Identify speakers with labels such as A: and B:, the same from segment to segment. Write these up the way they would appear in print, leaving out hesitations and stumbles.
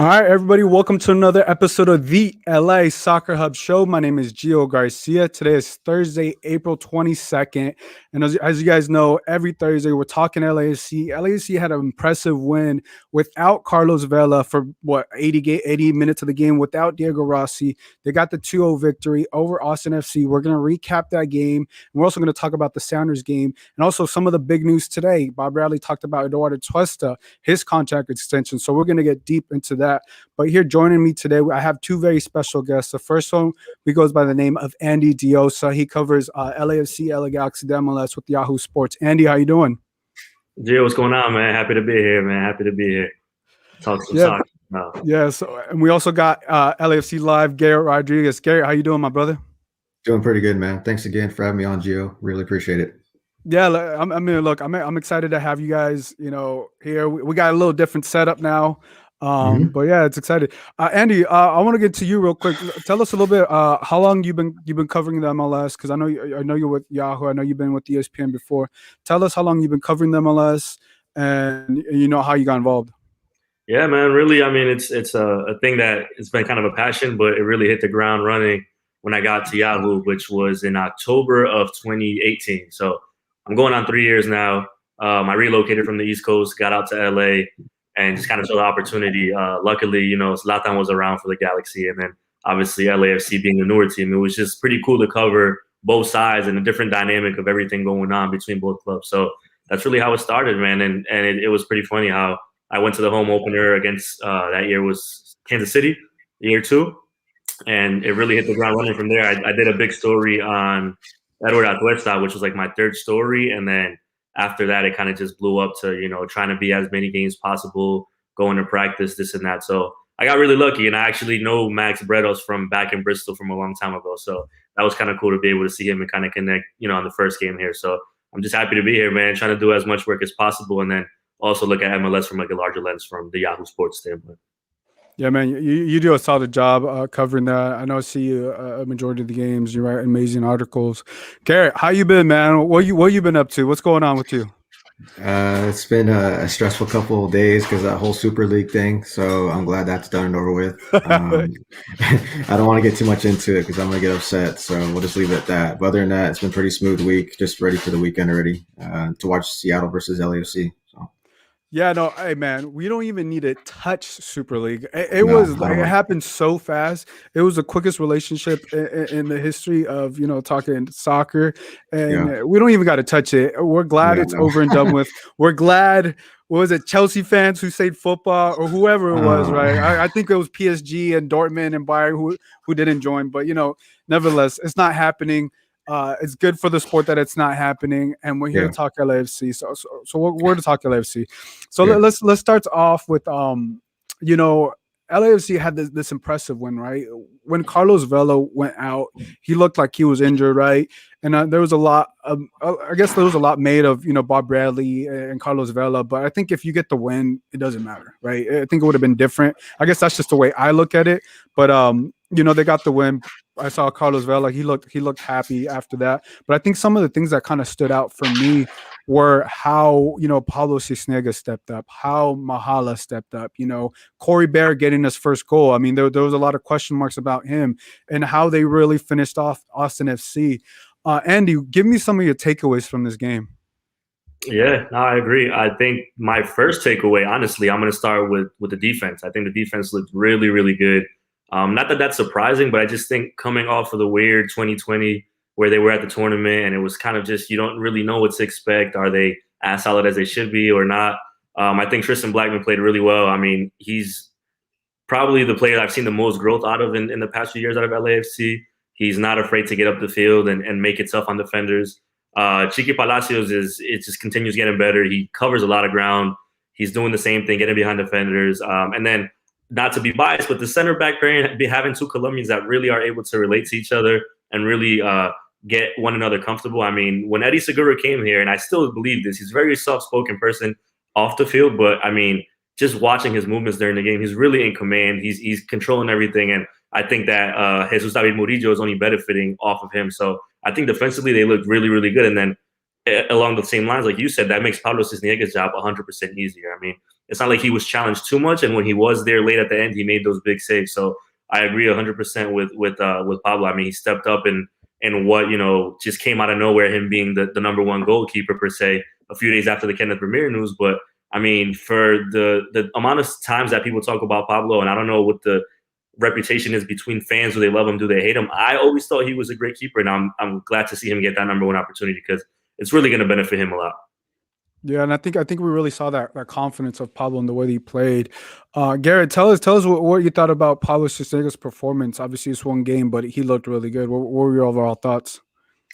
A: All right, everybody, welcome to another episode of the LA Soccer Hub Show. My name is Gio Garcia. Today is Thursday, April 22nd. And as you guys know, every Thursday we're talking LAFC. LAFC had an impressive win without Carlos Vela for 80 minutes of the game, without Diego Rossi. They got the 2-0 victory over Austin FC. We're going to recap that game. And we're also going to talk about the Sounders game and also some of the big news today. Bob Bradley talked about Eduard Atuesta, his contract extension. So we're going to get deep into that. But here joining me today, I have two very special guests. The first one, he goes by the name of Andy Deossa. He covers LAFC, LA Galaxy, MLS with Yahoo Sports. Andy, how you doing?
B: Gio, what's going on, man? Happy to be here, man. Happy to be here. Talk some soccer.
A: Yeah, so, and we also got LAFC Live, Garett Rodriguez. Garett, how you doing, my brother?
C: Doing pretty good, man. Thanks again for having me on, Gio. Really appreciate it.
A: Yeah, I'm excited to have you guys, here. We got a little different setup now. But yeah, it's exciting. Andy, I want to get to you real quick. Tell us a little bit how long you've been covering the MLS, because I know you're with Yahoo. I know you've been with ESPN before. Tell us how long you've been covering the MLS and how you got involved.
B: Yeah, man. Really, I mean, it's a thing that it's been kind of a passion, but it really hit the ground running when I got to Yahoo, which was in October of 2018. So I'm going on 3 years now. I relocated from the East Coast, got out to LA, and just kind of saw the opportunity. Luckily, Zlatan was around for the Galaxy, and then obviously LAFC being the newer team, it was just pretty cool to cover both sides and a different dynamic of everything going on between both clubs. So that's really how it started, man. And it was pretty funny how I went to the home opener against that year was Kansas City, year 2, and it really hit the ground running from there. I did a big story on Eduard Atuesta, which was like my 3rd story, and then after that, it kind of just blew up to, trying to be as many games possible, going to practice, this and that. So I got really lucky, and I actually know Max Bredos from back in Bristol from a long time ago. So that was kind of cool to be able to see him and kind of connect, on the first game here. So I'm just happy to be here, man, trying to do as much work as possible, and then also look at MLS from like a larger lens from the Yahoo Sports standpoint.
A: Yeah, man, you do a solid job covering that. I know I see you a majority of the games. You write amazing articles. Garett, how you been, man? What you been up to? What's going on with you?
C: It's been a stressful couple of days because that whole Super League thing. So I'm glad that's done and over with. I don't want to get too much into it because I'm going to get upset. So we'll just leave it at that. But other than that, it's been a pretty smooth week. Just ready for the weekend already to watch Seattle versus LAFC. So.
A: Yeah, no, hey man, we don't even need to touch Super League. It happened so fast. It was the quickest relationship in the history of talking soccer, and we don't even got to touch it. We're glad it's over and done with. We're glad. What was it, Chelsea fans who said football or whoever it was, right? I think it was PSG and Dortmund and Bayern who didn't join, but nevertheless, it's not happening. It's good for the sport that it's not happening, and we're here to talk LAFC. So we're to talk LAFC. So let's start off with LAFC had this impressive win, right? When Carlos Vela went out, he looked like he was injured, right? And there was a lot of, I guess there was a lot made of Bob Bradley and Carlos Vela, but I think if you get the win, it doesn't matter, right? I think it would have been different. I guess that's just the way I look at it, but they got the win. I saw Carlos Vela. He looked happy after that. But I think some of the things that kind of stood out for me were how, Pablo Cisnega stepped up, how Mahala stepped up, Corey Bear getting his first goal. I mean, there was a lot of question marks about him and how they really finished off Austin FC. Andy, give me some of your takeaways from this game.
B: Yeah, no, I agree. I think my first takeaway, honestly, I'm going to start with the defense. I think the defense looked really, really good. Not that that's surprising, but I just think coming off of the weird 2020 where they were at the tournament and it was kind of just you don't really know what to expect. Are they as solid as they should be or not? I think Tristan Blackman played really well. I mean, he's probably the player I've seen the most growth out of in the past few years out of LAFC. He's not afraid to get up the field and make it tough on defenders. Chiqui Palacios it just continues getting better. He covers a lot of ground. He's doing the same thing, getting behind defenders. And then, not to be biased, but the center back pairing, having 2 Colombians that really are able to relate to each other and really get one another comfortable. I mean, when Eddie Segura came here, and I still believe this, he's a very soft-spoken person off the field, but I mean, just watching his movements during the game, he's really in command. He's controlling everything, and I think that Jesus David Murillo is only benefiting off of him. So I think defensively they looked really, really good. And then along the same lines, like you said, that makes Pablo Cisnega's job 100% easier. I mean, it's not like he was challenged too much. And when he was there late at the end, he made those big saves. So I agree 100% with Pablo. I mean, he stepped up and what, just came out of nowhere, him being the number one goalkeeper per se, a few days after the Kenneth Vermeer news. But I mean, for the amount of times that people talk about Pablo, and I don't know what the reputation is between fans, do they love him, do they hate him? I always thought he was a great keeper, and I'm glad to see him get that number one opportunity because it's really going to benefit him a lot.
A: Yeah, and I think we really saw that confidence of Pablo in the way that he played. Garett, tell us what you thought about Pablo Cisneros' performance. Obviously, it's one game, but he looked really good. What were your overall thoughts?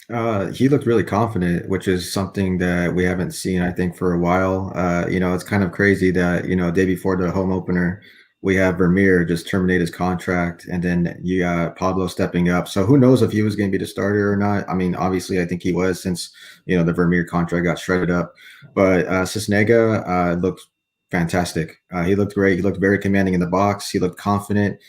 C: He looked really confident, which is something that we haven't seen, I think, for a while. It's kind of crazy that, day before the home opener, we have Vermeer just terminate his contract, and then you got Pablo stepping up. So who knows if he was going to be the starter or not? I mean, obviously, I think he was since, the Vermeer contract got shredded up. But Cisnega looked fantastic. He looked great. He looked very commanding in the box. He looked confident.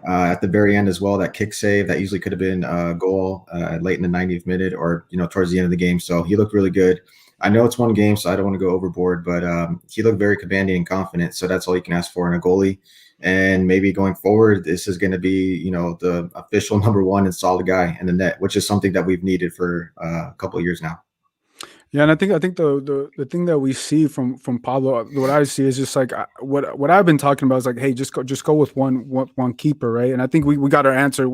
C: At the very end as well, that kick save that usually could have been a goal late in the 90th minute or towards the end of the game. So he looked really good. I know it's one game, so I don't want to go overboard, but he looked very commanding and confident. So that's all you can ask for in a goalie. And maybe going forward, this is going to be the official number one and solid guy in the net, which is something that we've needed for a couple of years now.
A: Yeah, and I think the thing that we see from Pablo, what I see is just like what I've been talking about is like, hey, just go with one keeper, right? And I think we got our answer.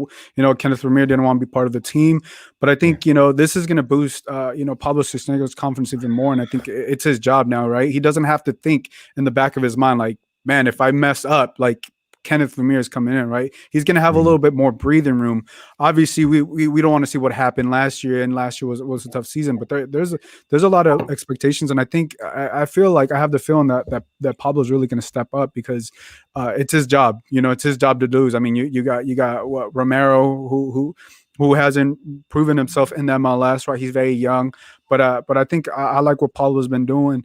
A: Kenneth Vermeer didn't want to be part of the team, but I think this is going to boost Pablo Cisneros' confidence even more, and I think it's his job now, right? He doesn't have to think in the back of his mind like, man, if I mess up, like Kenneth Vermeer is coming in, right? He's going to have a little bit more breathing room. Obviously, we don't want to see what happened last year, and last year was a tough season. But there's a lot of expectations, and I think I feel like I have the feeling that Pablo's really going to step up because it's his job. It's his job to lose. I mean, you got what, Romero who hasn't proven himself in the MLS, right? He's very young, but I think I like what Pablo's been doing.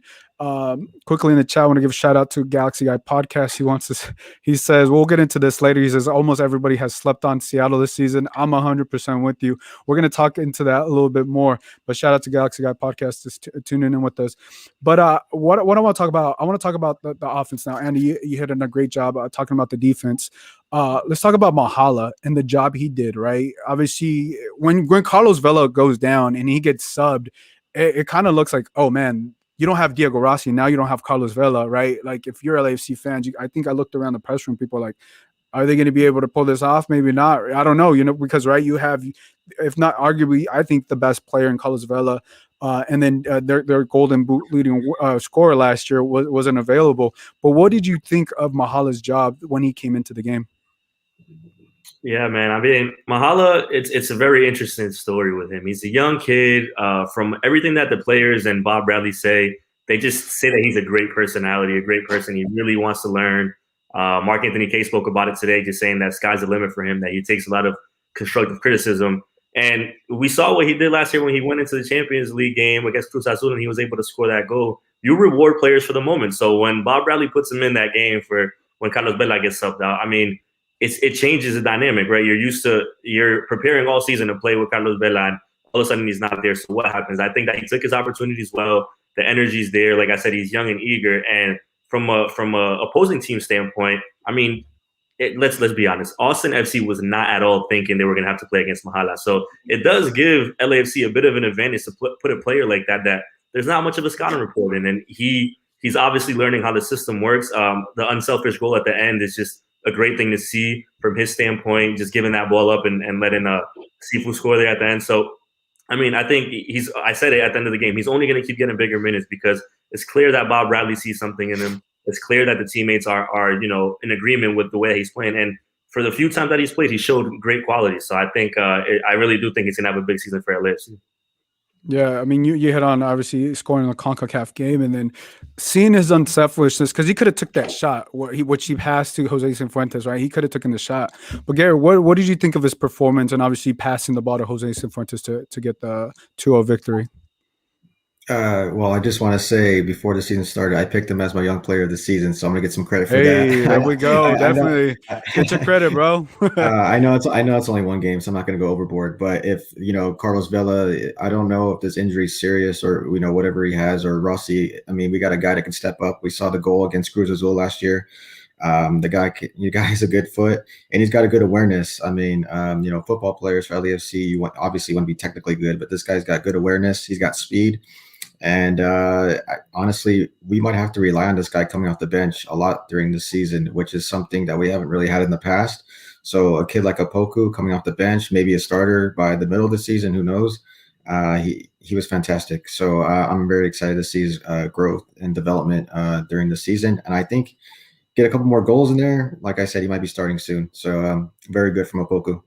A: Quickly in the chat, I want to give a shout out to Galaxy Guy Podcast. He says, we'll get into this later. He says, almost everybody has slept on Seattle this season. I'm 100% with you. We're going to talk into that a little bit more, but shout out to Galaxy Guy Podcast to tuning in with us. But what I want to talk about, the offense now. Andy, you hit a great job talking about the defense. Let's talk about Mahala and the job he did, right? Obviously, when Carlos Vela goes down and he gets subbed, it kind of looks like, oh man, you don't have Diego Rossi. Now you don't have Carlos Vela, right? Like if you're LAFC fans, I think I looked around the press room, people are like, are they going to be able to pull this off? Maybe not. I don't know, because, right, you have, if not arguably, I think the best player in Carlos Vela. And then their Golden Boot leading scorer last year wasn't available. But what did you think of Mahala's job when he came into the game?
B: Yeah, man. I mean, Mahala, it's a very interesting story with him. He's a young kid. From everything that the players and Bob Bradley say, they just say that he's a great personality, a great person. He really wants to learn. Mark Anthony Kay spoke about it today, just saying that sky's the limit for him, that he takes a lot of constructive criticism. And we saw what he did last year when he went into the Champions League game against Cruz Azul and he was able to score that goal. You reward players for the moment. So when Bob Bradley puts him in that game for when Carlos Vela gets subbed out, I mean, it changes the dynamic, right? You're preparing all season to play with Carlos Vela, and all of a sudden he's not there. So what happens? I think that he took his opportunities well. The energy's there. Like I said, he's young and eager. And from a opposing team standpoint, I mean, let's be honest. Austin FC was not at all thinking they were going to have to play against Mahala. So it does give LAFC a bit of an advantage to put a player like that there's not much of a scouting report in, and he's obviously learning how the system works. The unselfish goal at the end is just a great thing to see from his standpoint, just giving that ball up and letting Sifu score there at the end. So, I mean, I think I said it at the end of the game, he's only going to keep getting bigger minutes because it's clear that Bob Bradley sees something in him. It's clear that the teammates are in agreement with the way he's playing. And for the few times that he's played, he showed great quality. So I think I really do think he's going to have a big season for LAFC.
A: Yeah, I mean, you hit on obviously scoring the CONCACAF game and then seeing his unselfishness because he could have took that shot, which he passed to Jose Cifuentes, right? He could have taken the shot. But Garett, what did you think of his performance and obviously passing the ball to Jose Cifuentes to get the 2-0 victory?
C: Well, I just want to say before the season started, I picked him as my young player of the season, so I'm gonna get some credit for that.
A: Hey, there we go.
C: I know,
A: Definitely get your credit, bro.
C: I know it's only one game, so I'm not gonna go overboard. But if Carlos Vela, I don't know if this injury is serious or whatever he has, or Rossi. I mean, we got a guy that can step up. We saw the goal against Cruz Azul last year. The guy has a good foot and he's got a good awareness. I mean, football players for LAFC, obviously want to be technically good, but this guy's got good awareness. He's got speed. And honestly, we might have to rely on this guy coming off the bench a lot during the season, which is something that we haven't really had in the past. So a kid like Opoku coming off the bench, maybe a starter by the middle of the season, who knows? He was fantastic. So I'm very excited to see his growth and development during the season. And I think get a couple more goals in there. Like I said, he might be starting soon. So very good from Opoku.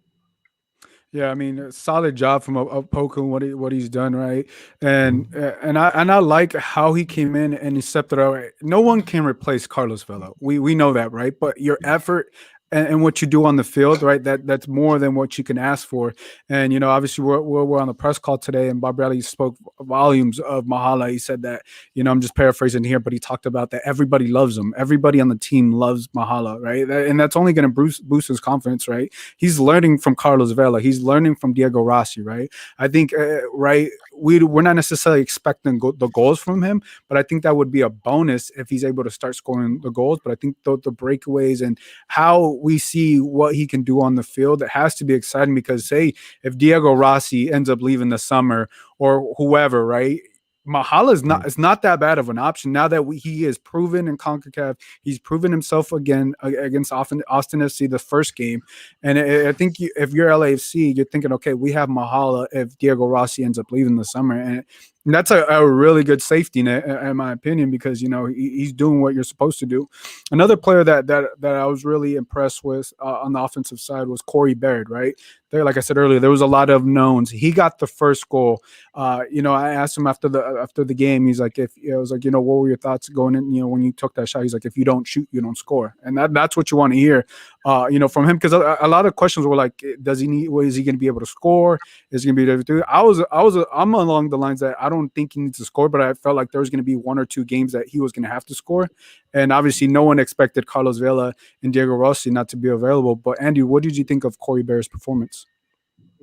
A: Yeah, I mean, a solid job from Opoku, what he's done, right? And I like how he came in and he stepped it out. No one can replace Carlos Vela. We know that, right? But your effort and what you do on the field, right? That's more than what you can ask for. And obviously we're on the press call today, and Bob Bradley spoke volumes of Mahala. He said that, I'm just paraphrasing here, but he talked about that everybody loves him. Everybody on the team loves Mahala, right? And that's only going to boost his confidence, right? He's learning from Carlos Vela. He's learning from Diego Rossi, right? I think, right, we're not necessarily expecting the goals from him, but I think that would be a bonus if he's able to start scoring the goals. But I think the breakaways and how we see what he can do on the field, it has to be exciting, because say if Diego Rossi ends up leaving the summer or whoever, right? Mahala is not, it's not that bad of an option now that he is proven in CONCACAF. He's proven himself again against Austin FC the first game. And I think if you're LAFC, you're thinking, okay, we have Mahala if Diego Rossi ends up leaving the summer. And that's a really good safety net, in my opinion, because he's doing what you're supposed to do. Another player that I was really impressed with on the offensive side was Corey Baird, right? There, like I said earlier, there was a lot of knowns. He got the first goal. I asked him after the game. He's like, I was like, what were your thoughts going in? When you took that shot, he's like, if you don't shoot, you don't score, and that's what you want to hear, from him, because a lot of questions were like, is he going to be able to score? Is he going to be able to do it? I'm along the lines that I don't think he needs to score, but I felt like there was going to be one or two games that he was going to have to score, and obviously no one expected Carlos Vela and Diego Rossi not to be available. But Andy, what did you think of Corey Baird's performance?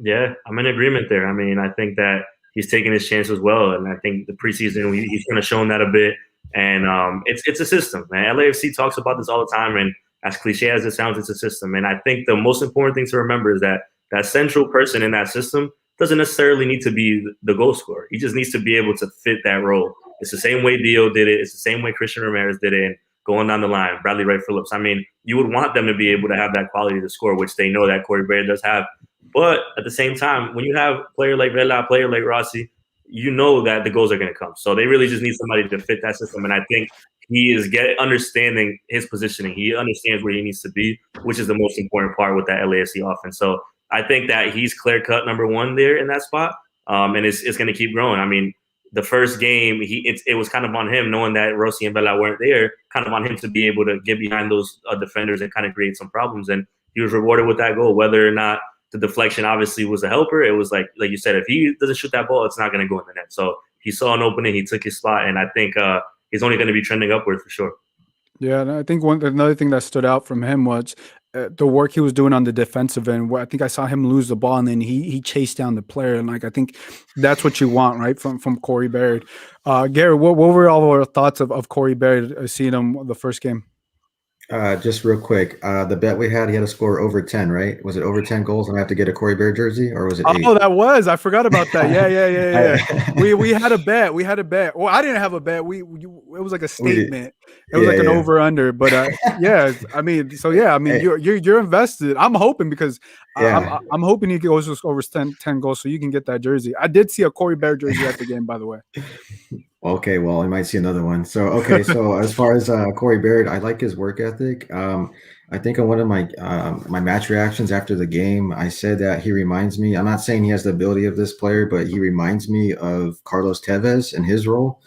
B: Yeah, I'm in agreement there. I mean, I think that he's taking his chance as well, and I think the preseason he's kind of shown that a bit. And it's a system, man. LAFC talks about this all the time, and as cliche as it sounds, it's a system. And I think the most important thing to remember is that that central person in that system doesn't necessarily need to be the goal scorer. He just needs to be able to fit that role. It's the same way Dio did it. It's the same way Christian Ramirez did it. And going down the line, Bradley Wright Phillips. I mean, you would want them to be able to have that quality to score, which they know that Corey Baird does have. But at the same time, when you have a player like Vela, a player like Rossi, you know that the goals are going to come. So they really just need somebody to fit that system. And I think he is understanding his positioning. He understands where he needs to be, which is the most important part with that LAFC offense. So I think that he's clear-cut number one there in that spot, and it's going to keep growing. I mean, the first game, it was kind of on him, knowing that Rossi and Vela weren't there, kind of on him to be able to get behind those defenders and kind of create some problems. And he was rewarded with that goal, whether or not the deflection obviously was a helper. It was like you said, if he doesn't shoot that ball, it's not going to go in the net. So he saw an opening, he took his spot, and I think he's only going to be trending upward for sure.
A: Yeah, and I think another thing that stood out from him was the work he was doing on the defensive end. Where I think I saw him lose the ball, and then he chased down the player, and I think that's what you want, right, from Corey Baird. Garett, what were all our thoughts of Corey Baird seeing him the first game?
C: Just real quick, the bet we had, he had to score over 10, right? Was it over 10 goals and I have to get a Corey Baird jersey, or was it 8?
A: Oh, I forgot about that. Yeah. we had a bet. Well, I didn't have a bet. It was like a statement. It was an over under. But yeah, I mean, you're invested. I'm hoping, because I'm hoping he goes over 10 goals so you can get that jersey. I did see a Corey Baird jersey at the game, by the way.
C: Okay, well, I might see another one. So, okay, so as far as Corey Baird, I like his work ethic. I think on one of my my match reactions after the game, I said that he reminds me, I'm not saying he has the ability of this player, but he reminds me of Carlos Tevez in his role.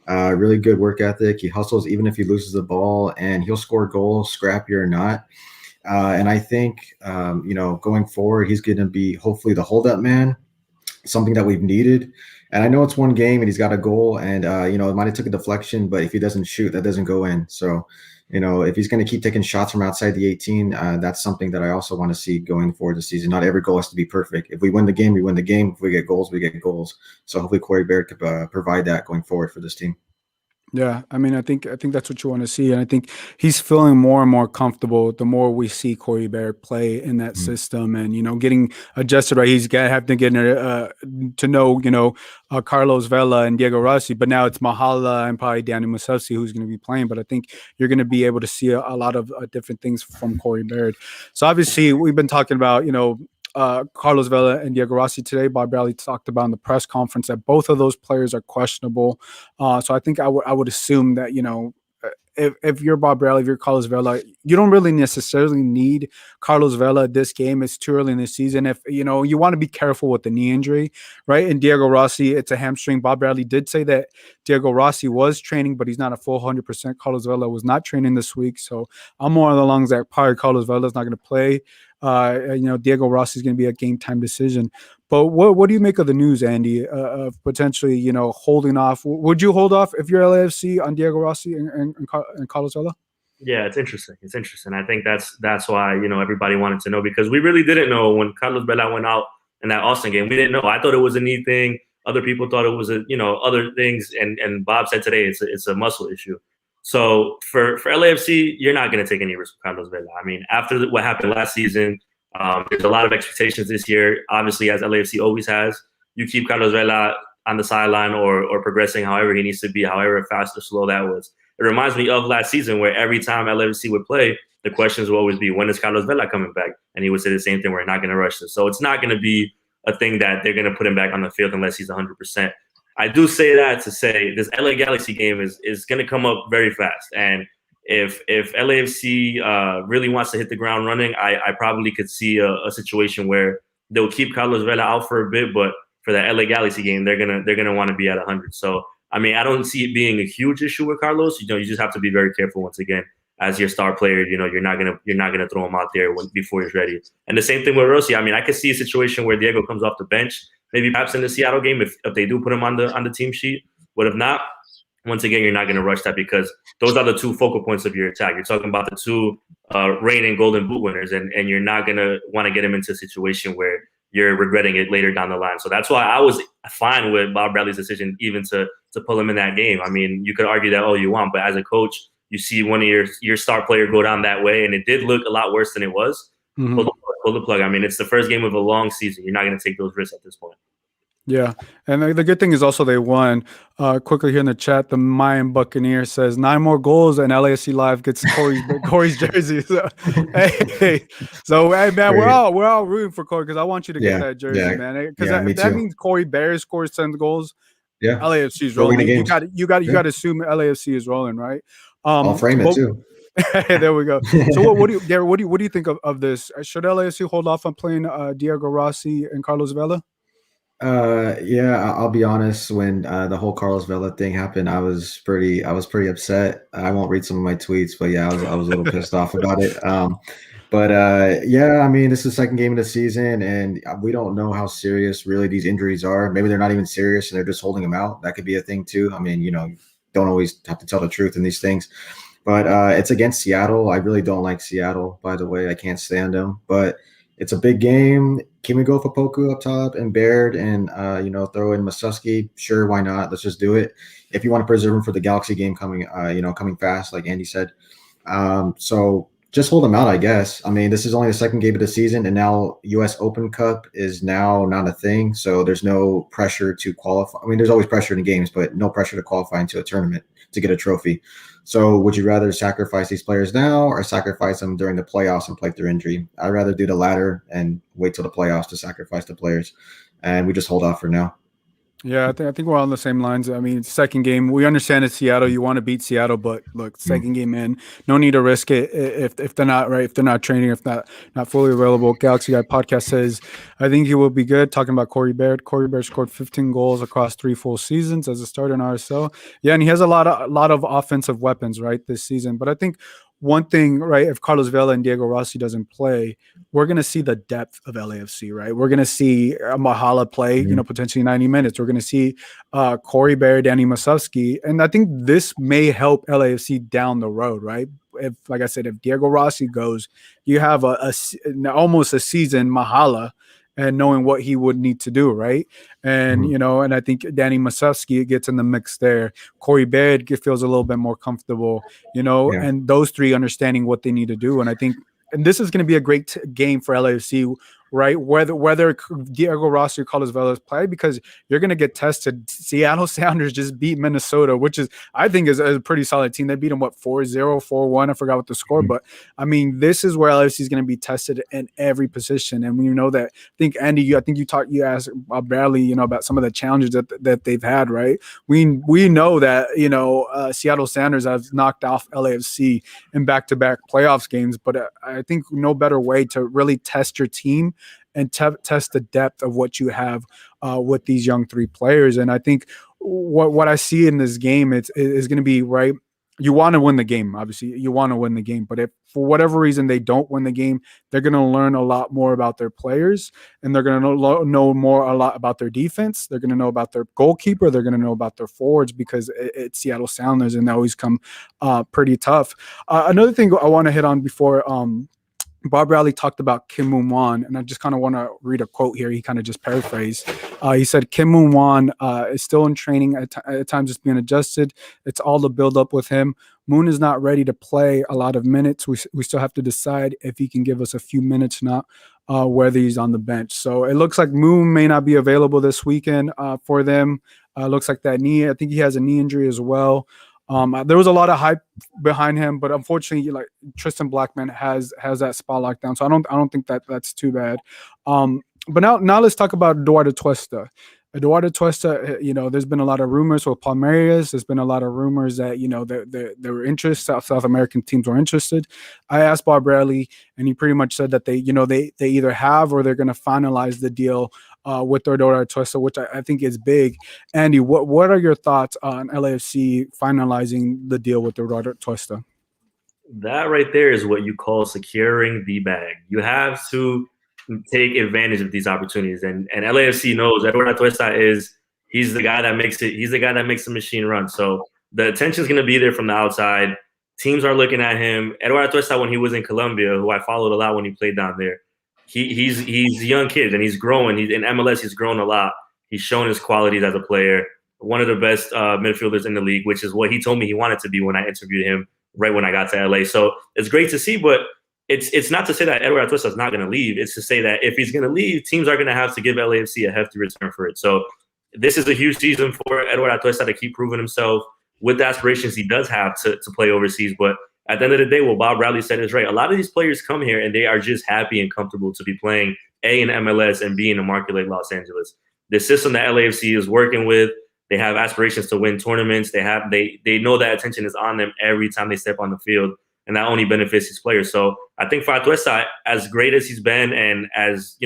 C: Really good work ethic. He hustles even if he loses the ball, and he'll score goals, scrappy or not. And I think, going forward, he's going to be hopefully the hold-up man. something that we've needed. And I know it's one game and he's got a goal, and it might have took a deflection, but if he doesn't shoot, that doesn't go in. So, if he's going to keep taking shots from outside the 18, that's something that I also want to see going forward this season. Not every goal has to be perfect. If we win the game, we win the game. If we get goals, we get goals. So hopefully Corey Baird could provide that going forward for this team.
A: Yeah, I mean, I think that's what you want to see, and I think he's feeling more and more comfortable the more we see Corey Baird play in that system, and getting adjusted. Right, he's gonna have to get to know Carlos Vela and Diego Rossi, but now it's Mahala and probably Danny Musovski who's going to be playing. But I think you're going to be able to see a lot of different things from Corey Baird. So obviously, we've been talking about Carlos Vela and Diego Rossi today. Bob Bradley talked about in the press conference that both of those players are questionable. So I think I would assume that if you're Bob Bradley, if you're Carlos Vela, you don't really necessarily need Carlos Vela this game. It's too early in the season. If you want to be careful with the knee injury, right? And Diego Rossi, it's a hamstring. Bob Bradley did say that Diego Rossi was training, but he's not a full 100%. Carlos Vela was not training this week, so I'm more on the lungs that probably Carlos Vela is not going to play. Diego Rossi is going to be a game time decision. But what do you make of the news, Andy, of potentially holding off? Would you hold off if you're LAFC on Diego Rossi and Carlos Vela?
B: Yeah, it's interesting. It's interesting. I think that's why everybody wanted to know, because we really didn't know when Carlos Vela went out in that Austin game. We didn't know. I thought it was a knee thing. Other people thought it was other things. And Bob said today it's a muscle issue. So for LAFC, you're not going to take any risk with Carlos Vela. I mean, after what happened last season, there's a lot of expectations this year. Obviously, as LAFC always has, you keep Carlos Vela on the sideline or progressing however he needs to be, however fast or slow that was. It reminds me of last season where every time LAFC would play, the questions would always be, when is Carlos Vela coming back? And he would say the same thing, we're not going to rush this. So it's not going to be a thing that they're going to put him back on the field unless he's 100%. I do say that to say this LA Galaxy game is going to come up very fast. And if LAFC really wants to hit the ground running, I probably could see a situation where they'll keep Carlos Vela out for a bit, but for the LA Galaxy game, they're gonna want to be at 100. So I mean, I don't see it being a huge issue with Carlos. You just have to be very careful once again as your star player. You're not gonna throw him out there before he's ready. And the same thing with Rossi. I mean, I could see a situation where Diego comes off the bench, maybe perhaps in the Seattle game if they do put him on the team sheet. But if not, once again, you're not going to rush that because those are the two focal points of your attack. You're talking about the two reigning Golden Boot winners, and you're not going to want to get him into a situation where you're regretting it later down the line. So that's why I was fine with Bob Bradley's decision even to pull him in that game. I mean, you could argue that all you want, but as a coach, you see one of your star player go down that way, and it did look a lot worse than it was. Mm-hmm. Pull the plug. I mean, it's the first game of a long season. You're not going to take those risks at this point.
A: Yeah, and the good thing is also they won. Quickly here in the chat, the Mayan Buccaneer says 9 more goals and LAFC Live gets Corey's jersey. So, hey, man, we're all rooting for Corey because I want you to get that jersey, man. Because that means Corey Bear scores 10 goals.
C: Yeah,
A: LAFC's rolling. You got to assume LAFC is rolling, right?
C: I'll frame it too.
A: There we go. So what do you think of this? Should LAFC hold off on playing Diego Rossi and Carlos Vela?
C: Yeah, I'll be honest. When the whole Carlos Vela thing happened, I was pretty upset. I won't read some of my tweets, but yeah, I was a little pissed off about it. Yeah, I mean, this is the second game of the season, and we don't know how serious really these injuries are. Maybe they're not even serious, and they're just holding them out. That could be a thing too. I mean, don't always have to tell the truth in these things. But it's against Seattle. I really don't like Seattle, by the way. I can't stand them. But it's a big game. Can we go for Poku up top and Baird and throw in Musovski? Sure, why not? Let's just do it. If you want to preserve him for the Galaxy game coming fast, like Andy said. So just hold them out, I guess. I mean, this is only the second game of the season, and now U.S. Open Cup is now not a thing. So there's no pressure to qualify. I mean, there's always pressure in the games, but no pressure to qualify into a tournament to get a trophy. So would you rather sacrifice these players now or sacrifice them during the playoffs and play through injury? I'd rather do the latter and wait till the playoffs to sacrifice the players. And we just hold off for now.
A: Yeah, I think we're on the same lines. I mean, second game, we understand it's Seattle. You want to beat Seattle, but look, second game in, no need to risk it if they're not right, if they're not training, if not fully available. Galaxy Guy podcast says, I think he will be good. Talking about Corey Baird. Corey Baird scored 15 goals across 3 full seasons as a starter in RSL. Yeah, and he has a lot of offensive weapons right this season. But I think one thing, right? If Carlos Vela and Diego Rossi doesn't play, we're going to see the depth of LAFC, right? We're going to see Mahala play,
C: Mm-hmm.
A: Potentially 90 minutes. We're going to see Corey Berry, Danny Masovsky. And I think this may help LAFC down the road, right? If, like I said, if Diego Rossi goes, you have almost a season Mahala and knowing what he would need to do, right? And, and I think Danny Masovsky gets in the mix there. Corey Baird feels a little bit more comfortable, and those three understanding what they need to do. And I think, and this is going to be a great game for LAFC, right? Whether Diego Rossi or Carlos Vela play, because you're going to get tested. Seattle Sounders just beat Minnesota, which I think is a pretty solid team. They beat them, 4-0, 4-1. I forgot what the score, but I mean, this is where LAFC is going to be tested in every position. And we know that, I think, Andy, you asked Bradley, about some of the challenges that they've had, right? We know that, Seattle Sounders have knocked off LAFC in back-to-back playoffs games, but I think no better way to really test your team and test the depth of what you have with these young three players. And I think what I see in this game is going to be, right, you want to win the game. Obviously, you want to win the game. But if for whatever reason they don't win the game, they're going to learn a lot more about their players, and they're going to know a lot about their defense. They're going to know about their goalkeeper. They're going to know about their forwards, because it's Seattle Sounders, and they always come pretty tough. Another thing I want to hit on before Bob Bradley talked about Kim Moon-Wan, and I just kind of want to read a quote here. He kind of just paraphrased. He said, Kim Moon-Wan is still in training. At times it's being adjusted. It's all the build up with him. Moon is not ready to play a lot of minutes. We still have to decide if he can give us a few minutes, not whether he's on the bench. So it looks like Moon may not be available this weekend for them. Looks like that knee. I think he has a knee injury as well. There was a lot of hype behind him, but unfortunately, like, Tristan Blackman has that spot locked down. So I don't think that's too bad. But now let's talk about Eduard Atuesta. Eduard Atuesta, there's been a lot of rumors with Palmeiras. There's been a lot of rumors that, there were interest. South American teams were interested. I asked Bob Bradley, and he pretty much said that they either have or they're going to finalize the deal with Eduard Atuesta, which I think is big. Andy, what are your thoughts on LAFC finalizing the deal with Eduard Atuesta?
B: That right there is what you call securing the bag. You have to take advantage of these opportunities, and LAFC knows Eduard Atuesta he's the guy that makes it. He's the guy that makes the machine run. So the attention is going to be there from the outside. Teams are looking at him. Eduard Atuesta, when he was in Colombia, who I followed a lot when he played down there, he's a young kid, and he's growing. He's in MLS. He's grown a lot. He's shown his qualities as a player. One of the best midfielders in the league, which is what he told me he wanted to be when I interviewed him right when I got to LA. So it's great to see, but it's not to say that Eduard Atuesta is not going to leave. It's to say that if he's going to leave, teams are going to have to give LAFC a hefty return for it. So this is a huge season for Eduard Atuesta to keep proving himself with the aspirations he does have to play overseas. But at the end of the day, what Bob Bradley said is right. A lot of these players come here and they are just happy and comfortable to be playing in MLS and B in a market like Los Angeles. The system that LAFC is working with, they have aspirations to win tournaments. They know that attention is on them every time they step on the field, and that only benefits his players. So I think for Atuesta, as great as he's been and as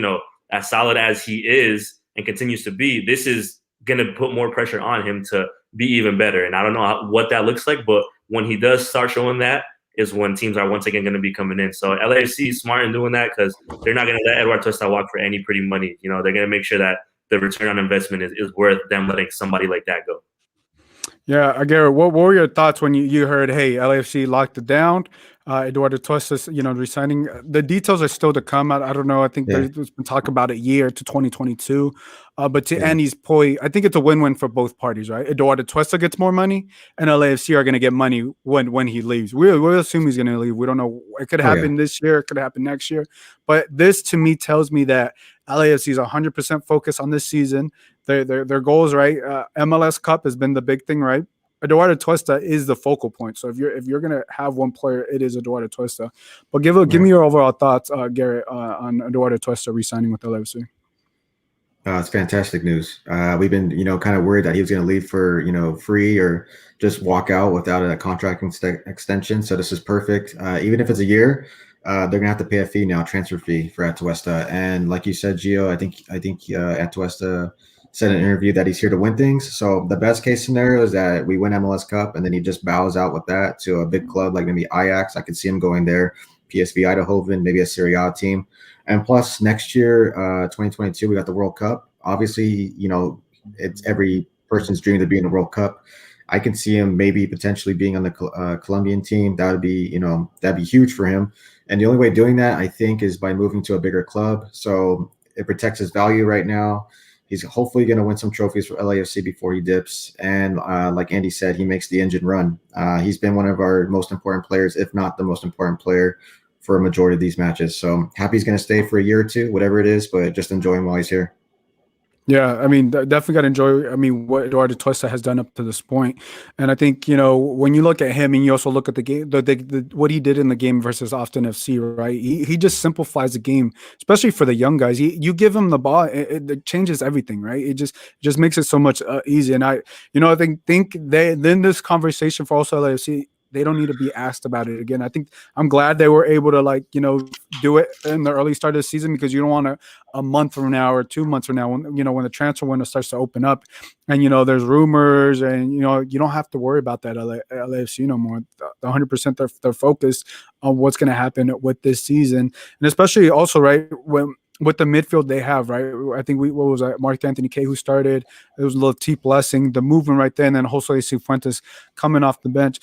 B: solid as he is and continues to be, this is going to put more pressure on him to be even better. And I don't know what that looks like, but when he does start showing that is when teams are once again going to be coming in. So LAFC is smart in doing that because they're not going to let Eduard Atuesta walk for any pretty money. They're going to make sure that the return on investment is worth them letting somebody like that go.
A: Yeah, Garett, what were your thoughts when you heard, hey, LAFC locked it down? Eduard Atuesta, resigning. The details are still to come. I don't know. I think there's been talk about a year to 2022. But to Andy's point, I think it's a win-win for both parties, right? Eduard Atuesta gets more money, and LAFC are going to get money when he leaves. We'll assume he's going to leave. We don't know. It could happen this year. It could happen next year. But this, to me, tells me that LAFC is 100% focused on this season. Their goals, right? MLS Cup has been the big thing, right? Eduard Atuesta is the focal point. So if you're gonna have one player, it is Eduard Atuesta. But give me your overall thoughts, Garett, on Eduard Atuesta re-signing with LAFC.
C: It's fantastic news. We've been, kind of worried that he was going to leave for, free or just walk out without a contract extension. So this is perfect. Even if it's a year, they're going to have to pay a fee now, transfer fee for Atuesta. And like you said, Gio, I think Atuesta said in an interview that he's here to win things. So the best case scenario is that we win MLS Cup and then he just bows out with that to a big club like maybe Ajax. I could see him going there, PSV Eindhoven, maybe a Serie A team. And plus next year, 2022, we got the World Cup. Obviously, it's every person's dream to be in the World Cup. I can see him maybe potentially being on the Colombian team. That would be, that'd be huge for him. And the only way doing that, I think, is by moving to a bigger club. So it protects his value right now. He's hopefully going to win some trophies for LAFC before he dips. And like Andy said, he makes the engine run. He's been one of our most important players, if not the most important player for a majority of these matches. So happy he's going to stay for a year or two, whatever it is, but just enjoy him while he's here.
A: Yeah, I mean, definitely got to enjoy, what Eduard Atuesta has done up to this point. And I think, when you look at him and you also look at the game, what he did in the game versus Austin FC, right? He just simplifies the game, especially for the young guys. You give him the ball, it changes everything, right? It just makes it so much easier. And I think then this conversation for also LAFC, they don't need to be asked about it again. I think I'm glad they were able to do it in the early start of the season, because you don't want a month from now or 2 months from now when when the transfer window starts to open up and there's rumors and you don't have to worry about that LAFC no more. 100% they're focused on what's going to happen with this season, and especially also right with the midfield they have, right? I think what was that? Mark Anthony K who started. It was a little T blessing, the movement right there, and then Jose Cifuentes coming off the bench.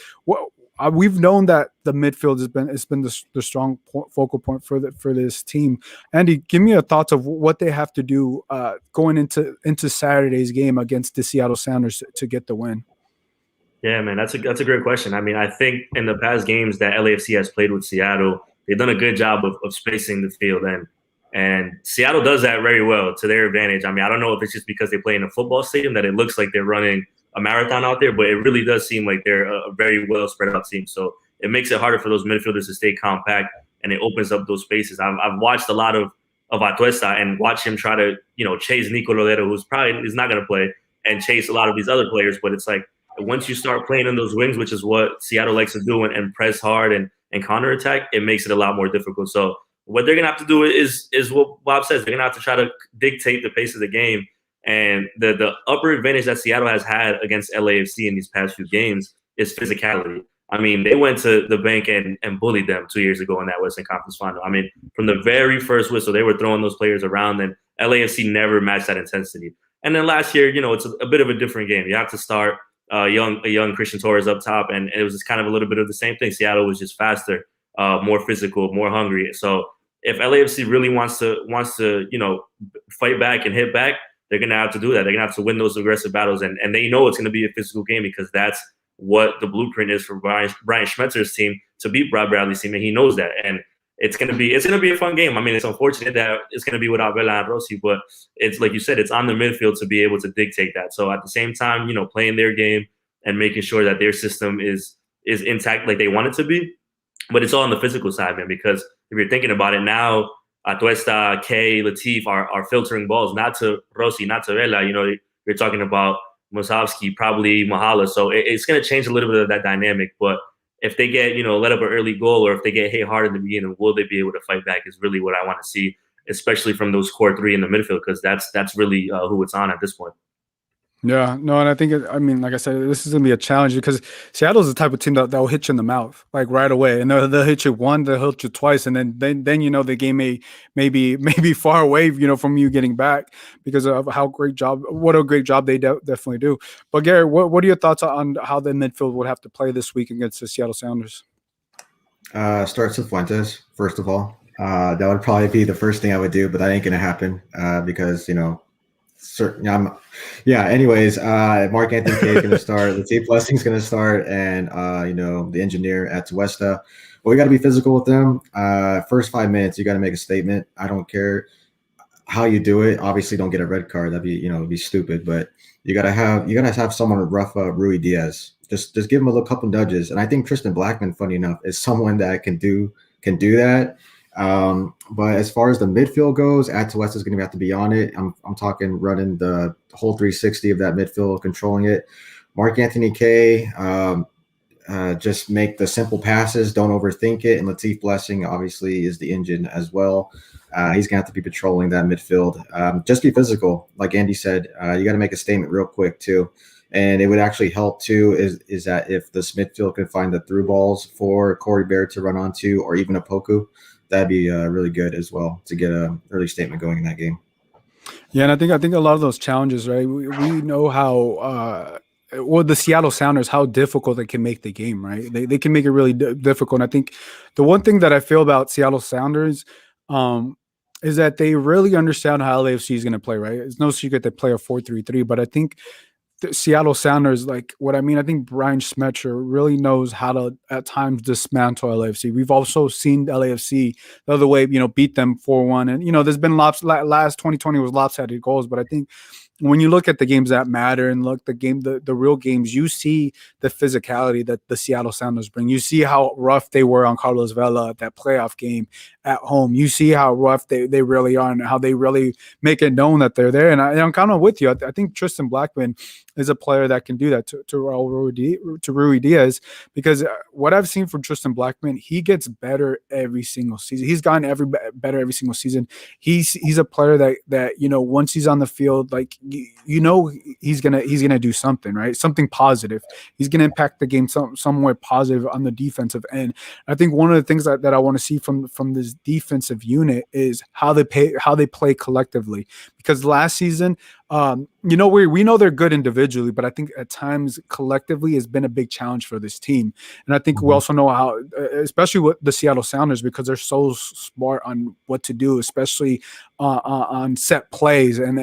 A: We've known that the midfield has been the strong focal point for this team. Andy, give me your thoughts of what they have to do going into Saturday's game against the Seattle Sounders to get the win.
B: Yeah, man, that's a great question. I mean, I think in the past games that LAFC has played with Seattle, they've done a good job of spacing the field, and Seattle does that very well to their advantage. I mean, I don't know if it's just because they play in a football stadium that it looks like they're running a marathon out there, but it really does seem like they're a very well spread out team. So it makes it harder for those midfielders to stay compact, and it opens up those spaces. I've watched a lot of Atuesta and watch him try to chase Nico Lodero, who's probably is not going to play, and chase a lot of these other players. But it's like once you start playing in those wings, which is what Seattle likes to do, and press hard and counterattack, it makes it a lot more difficult. So what they're going to have to do is what Bob says. They're going to have to try to dictate the pace of the game. And the upper advantage that Seattle has had against LAFC in these past few games is physicality. I mean, they went to the bank and bullied them 2 years ago in that Western Conference final. I mean, from the very first whistle, they were throwing those players around, and LAFC never matched that intensity. And then last year, it's a bit of a different game. You have to start a young Christian Torres up top, and it was just kind of a little bit of the same thing. Seattle was just faster, more physical, more hungry. So if LAFC really wants to fight back and hit back, they're going to have to do that. They're going to have to win those aggressive battles, and they know it's going to be a physical game, because that's what the blueprint is for Brian Schmetzer's team to beat Brad Bradley's team, and he knows that. And it's going to be a fun game. I mean, it's unfortunate that it's going to be without Vela and Rossi, but it's like you said, it's on the midfield to be able to dictate that. So at the same time, playing their game and making sure that their system is intact like they want it to be, but it's all on the physical side, man. Because if you're thinking about it now, Atuesta, K, Latif are filtering balls, not to Rossi, not to Vela. You're talking about Musovski, probably Mahala. So it's going to change a little bit of that dynamic. But if they get, let up an early goal, or if they get hit hard in the beginning, will they be able to fight back is really what I want to see, especially from those core three in the midfield, because that's really who it's on at this point.
A: Yeah, no, and I think, like I said, this is going to be a challenge, because Seattle's the type of team that will hit you in the mouth, like right away. And they'll hit you once, they'll hit you twice, and then the game may be far away, from you getting back, because of what a great job they definitely do. But Garett, what are your thoughts on how the midfield would have to play this week against the Seattle Sounders?
C: Start Cifuentes, first of all. That would probably be the first thing I would do, but that ain't going to happen because, anyways, Mark Anthony K is going to start. Latif Blessing's going to start, and the engineer at Atuesta. But we got to be physical with them. First 5 minutes, you got to make a statement. I don't care how you do it. Obviously, don't get a red card. That'd be it'd be stupid. But you gotta have someone rough up Rui Diaz. Just give him a little couple nudges. And I think Tristan Blackman, funny enough, is someone that can do that. But as far as the midfield goes, Atuesta is going to have to be on it. I'm talking running the whole 360 of that midfield, controlling it. Mark Anthony K, just make the simple passes, don't overthink it. And Latif Blessing obviously is the engine as well. He's going to have to be patrolling that midfield. Just be physical. Like Andy said, you got to make a statement real quick too. And it would actually help too is that if this midfield could find the through balls for Corey Baird to run onto, or even a Poku, that'd be really good as well to get an early statement going in that game.
A: Yeah, and I think a lot of those challenges, right? We know how the Seattle Sounders, how difficult they can make the game, right? They can make it really difficult. And I think the one thing that I feel about Seattle Sounders is that they really understand how LAFC is going to play, right? It's no secret they play a 4-3-3, but I think the Seattle Sounders, like what I mean, I think Brian Schmetzer really knows how to at times dismantle LAFC. We've also seen LAFC the other way, beat them 4-1. And, there's been last 2020 was lopsided goals, but I think when you look at the games that matter and look the real games, you see the physicality that the Seattle Sounders bring. You see how rough they were on Carlos Vela at that playoff game at home. You see how rough they really are and how they really make it known that they're there. And I'm kind of with you. I think Tristan Blackman is a player that can do that to Rui Diaz, because what I've seen from Tristan Blackman, he gets better every single season. He's gotten better every single season. He's a player that once he's on the field, like he's gonna do something, right? Something positive. He's gonna impact the game somewhere positive on the defensive end. I think one of the things that I want to see from this defensive unit is how they play collectively. Because last season, we know they're good individually, but I think at times collectively has been a big challenge for this team. And I think we also know how, especially with the Seattle Sounders, because they're so smart on what to do, especially on set plays, and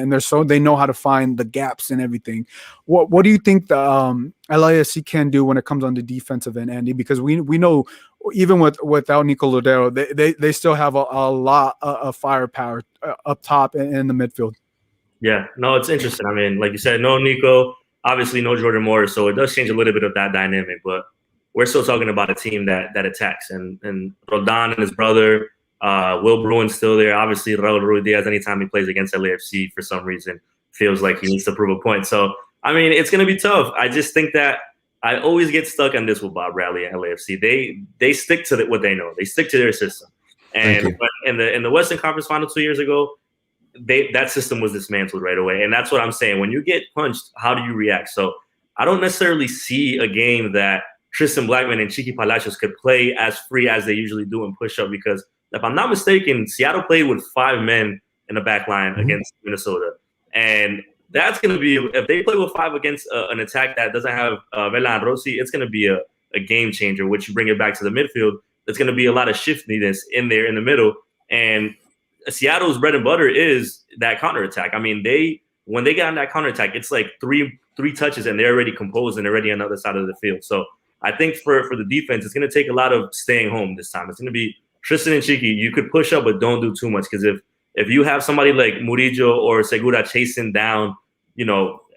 A: they know how to find the gaps and everything. What do you think the LAFC can do when it comes on the defensive end, Andy? Because we know even without Nico Lodero, they still have a lot of firepower up top and in the midfield.
B: Yeah, no, it's interesting. I mean, like you said, no Nico, obviously no Jordan Morris, so it does change a little bit of that dynamic. But we're still talking about a team that attacks, and Roldan and his brother, Will Bruin's still there. Obviously, Raul Rui Diaz, anytime he plays against LAFC, for some reason, feels like he needs to prove a point. So, I mean, it's going to be tough. I just think that I always get stuck on this with Bob Bradley and LAFC. They stick to what they know. They stick to their system. And in the Western Conference Final 2 years ago, that system was dismantled right away. And that's what I'm saying. When you get punched, how do you react? So I don't necessarily see a game that Tristan Blackman and Chiqui Palacios could play as free as they usually do in push-up, because if I'm not mistaken, Seattle played with 5 men in the back line against Minnesota. And that's going to be, if they play with 5 against an attack that doesn't have Vela and Rossi, it's going to be a game changer, which you bring it back to the midfield. There's going to be a lot of shiftiness in there in the middle. And Seattle's bread and butter is that counterattack. I mean, when they get on that counterattack, it's like three touches and they're already composed and already on the other side of the field. So I think for the defense, it's going to take a lot of staying home this time. It's going to be Tristan and Chiqui. You could push up, but don't do too much, because if you have somebody like Murillo or Segura chasing down,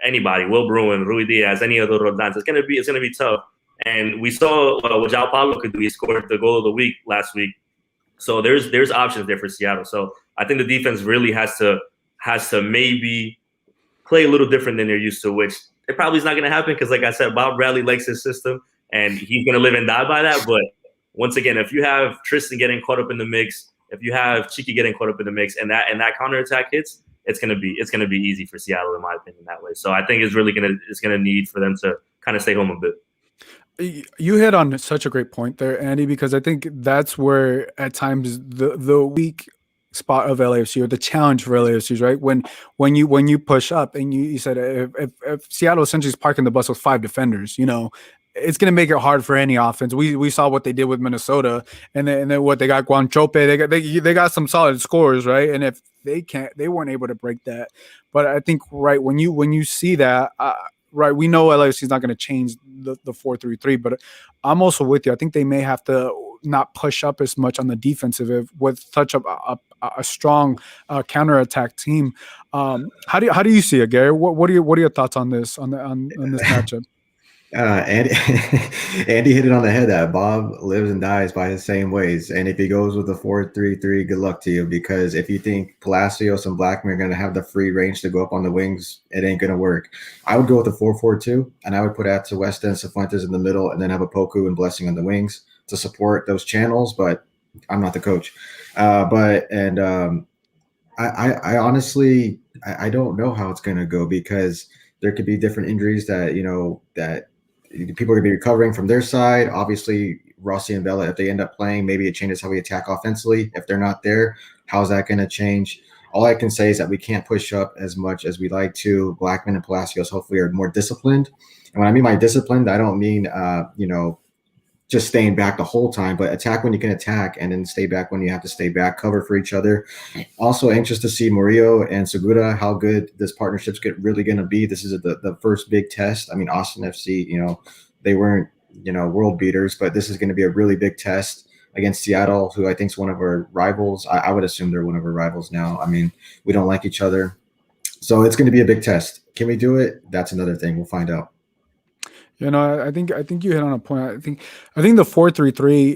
B: anybody, Will Bruin, Rui Diaz, any other Rodans, it's going to be tough. And we saw what João Paulo could do. He scored the goal of the week last week. So there's options there for Seattle. So I think the defense really has to maybe play a little different than they're used to, which it probably is not going to happen, because, like I said, Bob Bradley likes his system and he's going to live and die by that. But once again, if you have Tristan getting caught up in the mix, if you have Chiqui getting caught up in the mix, and that counterattack hits, it's gonna be easy for Seattle, in my opinion, that way. So I think it's gonna need for them to kind of stay home a bit.
A: You hit on such a great point there, Andy, because I think that's where at times the weak spot of LAFC, or the challenge for LAFC, is right when you push up, and you said if Seattle essentially is parking the bus with 5 defenders, it's going to make it hard for any offense. We saw what they did with Minnesota, and then what they got Guanchope. They got some solid scores, right? And if they weren't able to break that. But I think when you see that, right, we know LAFC is not going to change the 4-3-3, but I'm also with you. I think they may have to not push up as much on the defensive with such a strong counterattack team. How do you see it, Gary? What are your thoughts on this on this matchup?
C: Andy hit it on the head that Bob lives and dies by his same ways. And if he goes with the 4-3-3, good luck to you, because if you think Palacios and Blackman are going to have the free range to go up on the wings, it ain't going to work. I would go with a 4-4-2, and I would put Atuesta and Cifuentes in the middle, and then have a Poku and Blessing on the wings to support those channels. But I'm not the coach. I honestly I don't know how it's going to go because there could be different injuries that that people are going to be recovering from their side. Obviously, Rossi and Vela, if they end up playing, maybe it changes how we attack offensively. If they're not there, how's that going to change? All I can say is that we can't push up as much as we like to. Blackman and Palacios hopefully are more disciplined. And when I mean by disciplined, I don't mean just staying back the whole time, but attack when you can attack and then stay back when you have to stay back, cover for each other. Also anxious to see Murillo and Segura, how good this partnership's really going to be. This is the first big test. I mean, Austin FC, they weren't, world beaters, but this is going to be a really big test against Seattle, who I think is one of our rivals. I would assume they're one of our rivals now. I mean, we don't like each other. So it's going to be a big test. Can we do it? That's another thing. We'll find out.
A: I think you hit on a point. I think the 4-3-3,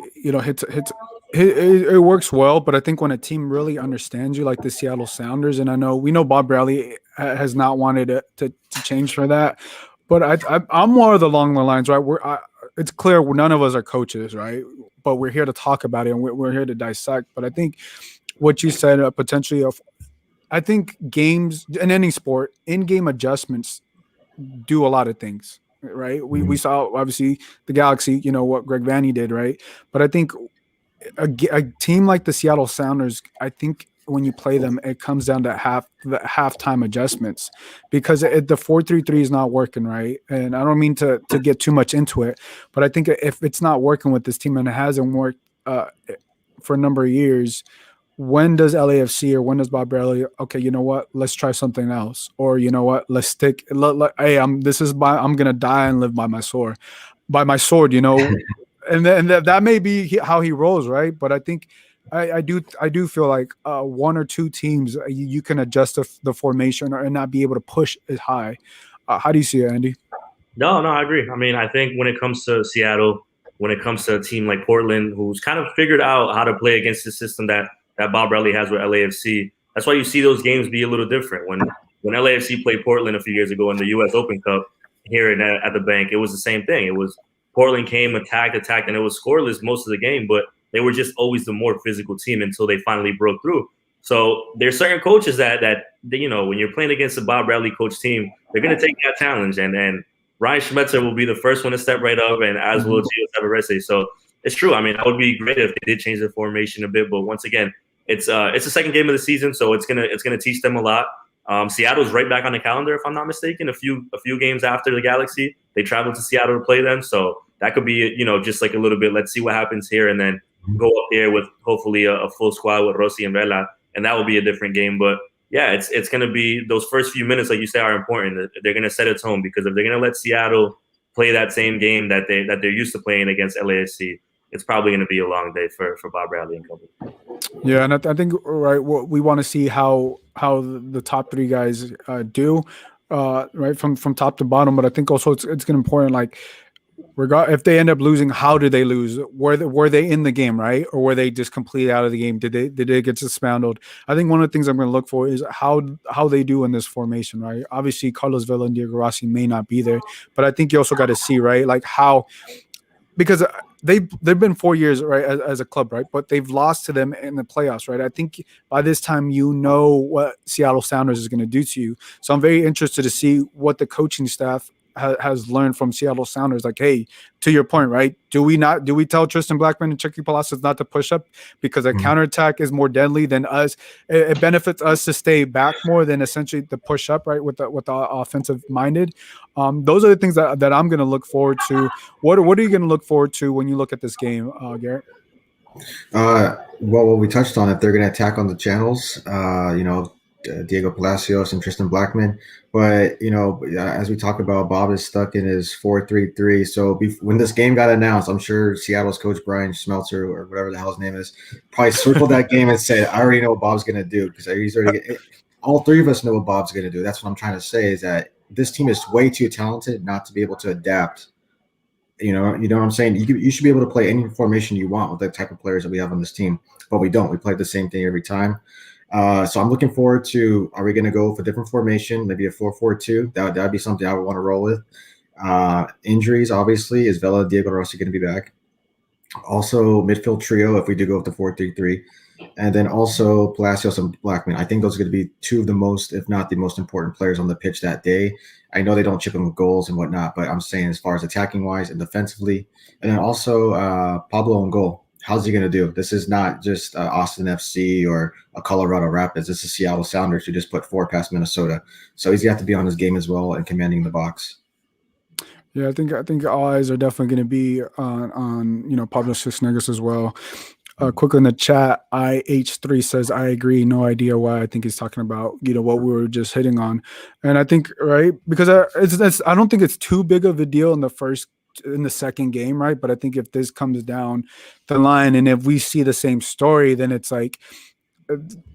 A: it works well, but I think when a team really understands you, like the Seattle Sounders, and we know Bob Bradley has not wanted to change for that, but I'm more along the lines, right? It's clear none of us are coaches, right? But we're here to talk about it and we're here to dissect. But I think what you said potentially I think games in any sport, in-game adjustments do a lot of things. Right. We saw obviously the Galaxy, what Greg Vanney did. Right. But I think a team like the Seattle Sounders, I think when you play them, it comes down to halftime adjustments because the 4-3-3 is not working. Right. And I don't mean to get too much into it, but I think if it's not working with this team and it hasn't worked for a number of years, when does LAFC or when does Bob Bradley, okay, you know what, let's try something else, or you know what, let's stick. Hey, I'm gonna die and live by my sword, and that may be how he rolls, right? But I think I do feel like one or two teams you can adjust the formation and not be able to push as high. How do you see it, Andy?
B: No, I agree. I mean, I think when it comes to Seattle, when it comes to a team like Portland, who's kind of figured out how to play against the system that Bob Bradley has with LAFC. That's why you see those games be a little different. When LAFC played Portland a few years ago in the U.S. Open Cup here at the bank, it was the same thing. It was Portland came, attacked, and it was scoreless most of the game, but they were just always the more physical team until they finally broke through. So there's certain coaches that when you're playing against a Bob Bradley coach team, they're going to take that challenge. And Ryan Schmetzer will be the first one to step right up, and as will Gio Savarese. So it's true. I mean, that would be great if they did change the formation a bit, but once again, it's the second game of the season, so it's gonna teach them a lot. Seattle's right back on the calendar, if I'm not mistaken. A few games after the Galaxy, they traveled to Seattle to play them, so that could be just like a little bit. Let's see what happens here, and then go up there with hopefully a full squad with Rossi and Vela, and that will be a different game. But yeah, it's gonna be those first few minutes, like you say, are important. They're gonna set a tone because if they're gonna let Seattle play that same game that they're used to playing against LAFC, it's probably going to be a long day for Bob Bradley and company.
A: Yeah, and I think we want to see how the top three guys do, right from top to bottom. But I think also it's going to be important, like if they end up losing, how did they lose? Were they in the game, right, or were they just completely out of the game? Did they get suspended? I think one of the things I'm going to look for is how they do in this formation, right? Obviously, Carlos Vela and Diego Rossi may not be there, but I think you also got to see, right, like how, because they've been 4 years, right, as a club, right, but they've lost to them in the playoffs, right? I think by this time what Seattle Sounders is going to do to you. So I'm very interested to see what the coaching staff has learned from Seattle Sounders. Like, hey, to your point, right? Do we tell Tristan Blackman and Chucky Palacios not to push up because a counterattack is more deadly than us? It benefits us to stay back more than essentially the push up, right? With the offensive minded. Those are the things that I'm going to look forward to. What are you going to look forward to when you look at this game, Garett?
C: Well, we touched on it. They're going to attack on the channels. Diego Palacios and Tristan Blackman. But, as we talk about, Bob is stuck in his 4-3-3. So when this game got announced, I'm sure Seattle's coach Brian Schmelzer, or whatever the hell his name is, probably circled that game and said, I already know what Bob's going to do, because he's already all three of us know what Bob's going to do. That's what I'm trying to say, is that this team is way too talented not to be able to adapt. You know what I'm saying? You should be able to play any formation you want with the type of players that we have on this team, but we don't. We play the same thing every time. So I'm looking forward to, are we going to go for a different formation, maybe a 4-4-2? That'd be something I would want to roll with. Injuries, obviously. Is Vela, Diego Rossi going to be back? Also, midfield trio if we do go with the 4-3-3. And then also Palacios and Blackman. I think those are going to be two of the most, if not the most important players on the pitch that day. I know they don't chip in with goals and whatnot, but I'm saying as far as attacking wise and defensively. And then also Pablo on goal. How's he going to do? This is not just Austin FC or a Colorado Rapids. This is Seattle Sounders who just put 4 past Minnesota. So he's got to be on his game as well and commanding the box.
A: Yeah, I think all eyes are definitely going to be on Pablo Cisneros as well. Quick in the chat, IH3 says, I agree. No idea why. I think he's talking about, what we were just hitting on. And I think, right, because I don't think it's too big of a deal in the second game, right? But I think if this comes down the line and if we see the same story, then it's like,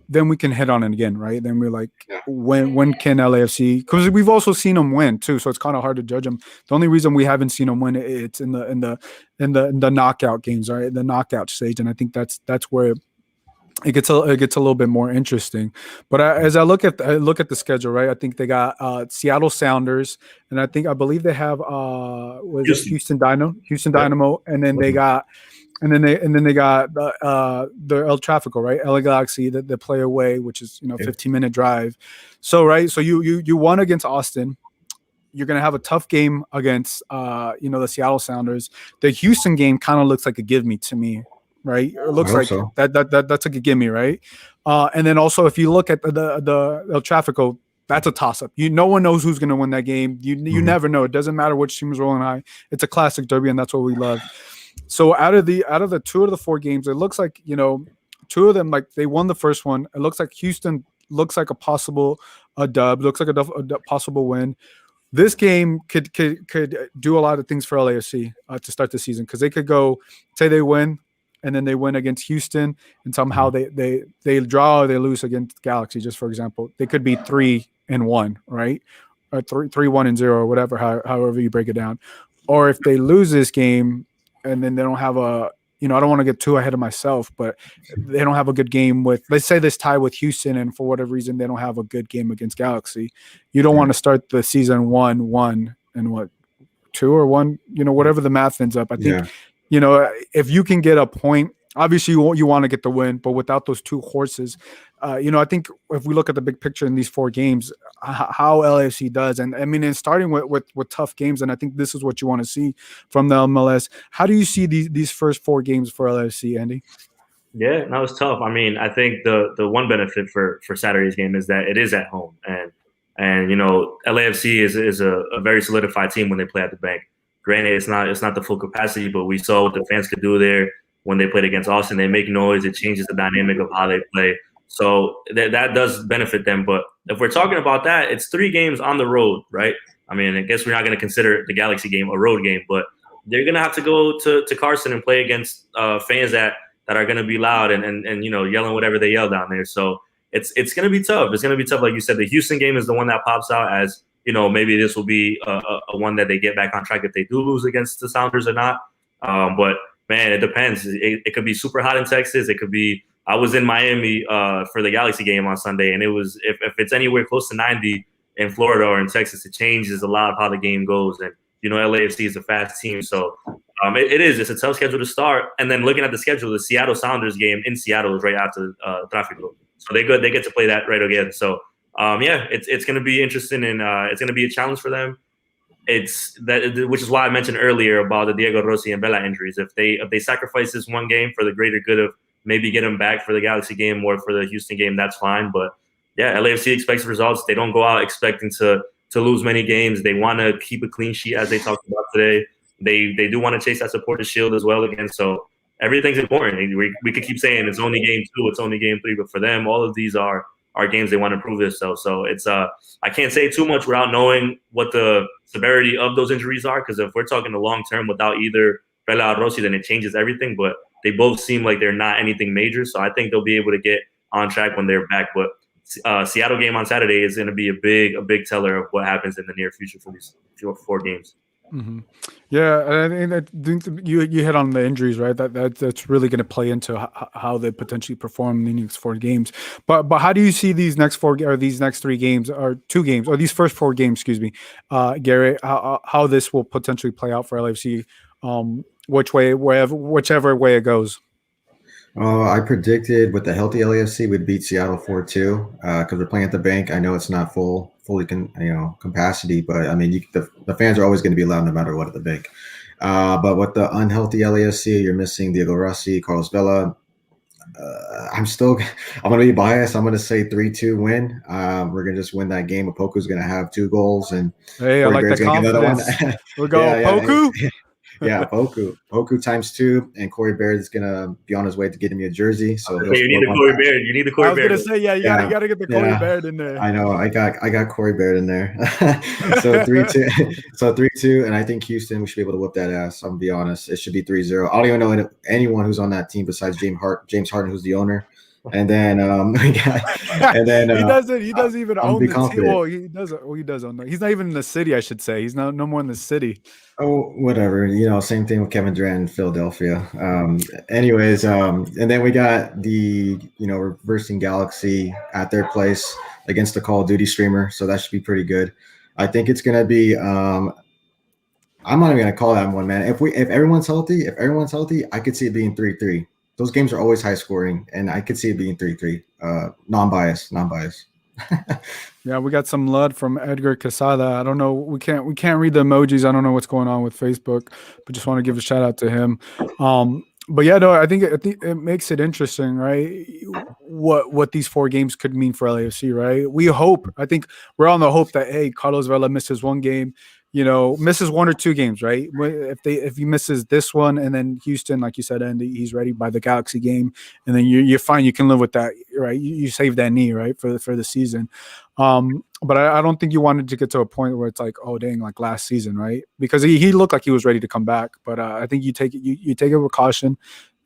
A: then we can hit on it again, right? Then we're like, when can LAFC? Because we've also seen them win too, so it's kind of hard to judge them. The only reason we haven't seen them win, it's in the knockout games, right? The knockout stage, and I think that's where it gets a little bit more interesting. But as I look at the schedule, right? I think they got Seattle Sounders, and I believe they have Houston Dynamo, and then they got. And then they got the El Tráfico, right? LA Galaxy that they play away, which is 15-minute drive. So right, so you won against Austin. You're gonna have a tough game against the Seattle Sounders. The Houston game kind of looks like a give me to me, right? It looks like so. That's like a give me, right? And then also if you look at the El Tráfico, that's a toss up. No one knows who's gonna win that game. You never know. It doesn't matter which team is rolling high. It's a classic derby, and that's what we love. So out of the 2 of the 4 games, it looks like 2 of them, like they won the first one. It looks like Houston looks like a possible dub, looks like a possible win. This game could do a lot of things for LAFC to start the season, because they could go say they win and then they win against Houston and somehow they draw or they lose against Galaxy, just for example. They could be 3-1, right? Or 3-1-0 or whatever, however you break it down. Or if they lose this game and then they don't have I don't want to get too ahead of myself, but they don't have a good game with, let's say this tie with Houston, and for whatever reason, they don't have a good game against Galaxy. You don't want to start the season 1-1 and 2 or 1, whatever the math ends up. I think, if you can get a point, obviously you want to get the win, but without those 2 horses, I think if we look at the big picture in these 4 games, how LAFC does, and I mean, and starting with tough games, and I think this is what you want to see from the MLS. How do you see these first 4 games for LAFC, Andy?
B: Yeah, that was tough. I mean, I think the one benefit for Saturday's game is that it is at home, and LAFC is a very solidified team when they play at the bank. Granted, it's not the full capacity, but we saw what the fans could do there when they played against Austin. They make noise. It changes the dynamic of how they play. So that does benefit them. But if we're talking about that, it's 3 games on the road, right? I mean, I guess we're not going to consider the Galaxy game a road game, but they're going to have to go to Carson and play against fans that are going to be loud and yelling whatever they yell down there. So it's going to be tough. It's going to be tough. Like you said, the Houston game is the one that pops out as, maybe this will be a one that they get back on track if they do lose against the Sounders or not. But man, it depends. It could be super hot in Texas. It could be. I was in Miami for the Galaxy game on Sunday, and it was if it's anywhere close to 90 in Florida or in Texas, it changes a lot of how the game goes. And LAFC is a fast team, so it's a tough schedule to start. And then looking at the schedule, the Seattle Sounders game in Seattle is right after Tráfico, so they get to play that right again. So it's going to be interesting, and it's going to be a challenge for them. Which is why I mentioned earlier about the Diego Rossi and Vela injuries. If they sacrifice this one game for the greater good of maybe get them back for the Galaxy game or for the Houston game, that's fine. But yeah, LAFC expects results. They don't go out expecting to lose many games. They want to keep a clean sheet, as they talked about today. They do want to chase that supporter shield as well again. So everything's important. We could keep saying it's only game 2, it's only game 3, but for them, all of these are games they want to prove themselves. So it's I can't say too much without knowing what the severity of those injuries are, because if we're talking the long term without either Vela or Rossi, then it changes everything. But they both seem like they're not anything major, so I think they'll be able to get on track when they're back. But Seattle game on Saturday is going to be a big teller of what happens in the near future for these 4 games.
A: Mm-hmm. Yeah, and I think you hit on the injuries, right? That's really going to play into how they potentially perform in the next 4 games. But how do you see these next 4 or these next 3 games or 2 games or these first 4 games? Excuse me, Garett. How this will potentially play out for LAFC? whichever way it goes.
C: I predicted with the healthy LAFC we'd beat Seattle 4-2 because we're playing at the bank. I know it's not fully capacity, but I mean the fans are always going to be loud no matter what at the bank. But with the unhealthy LAFC, you're missing Diego Rossi, Carlos Vela. I'm going to be biased. I'm going to say 3-2 win. We're going to just win that game. Opoku's going to have 2 goals, and
A: Hey, I
C: Corey
A: like the
C: Baird's going to get another one.
A: confidence. We're going Poku.
C: Yeah, Poku times 2, and Corey Baird is gonna be on his way to getting me a jersey. So
B: you need the Corey Baird. You need the Corey Baird.
A: I was gonna say, you gotta get the Corey Baird in there.
C: I know, I got Corey Baird in there. So 3-2, 3-2, and I think Houston we should be able to whip that ass. I'm gonna be honest, it should be 3-0. I don't even know anyone who's on that team besides James Harden, who's the owner. And then, he
A: doesn't even own the team. Well, he doesn't. Well, he does own. He's not even in the city. I should say he's no more in the city.
C: Oh, whatever. Same thing with Kevin Durant in Philadelphia. Anyways, and then we got the reversing Galaxy at their place against the Call of Duty streamer, so that should be pretty good. I think it's gonna be. I'm not even gonna call that one, man. If everyone's healthy, I could see it being 3-3. Those games are always high scoring, and I could see it being 3-3. Non-biased.
A: Yeah, we got some LUD from Edgar Quesada. I don't know. We can't read the emojis. I don't know what's going on with Facebook, but just want to give a shout out to him. But yeah, no, I think it makes it interesting, right? What these 4 games could mean for LAFC, right? We hope. I think we're on the hope that Carlos Vela misses 1 game. Misses 1 or 2 games, right? If he misses this one and then Houston, like you said, and he's ready by the Galaxy game, and then you're fine. You can live with that, right? You save that knee, right, for the season. But I don't think you wanted to get to a point where it's like, oh dang, like last season, right? Because he looked like he was ready to come back, but I think you take it with caution.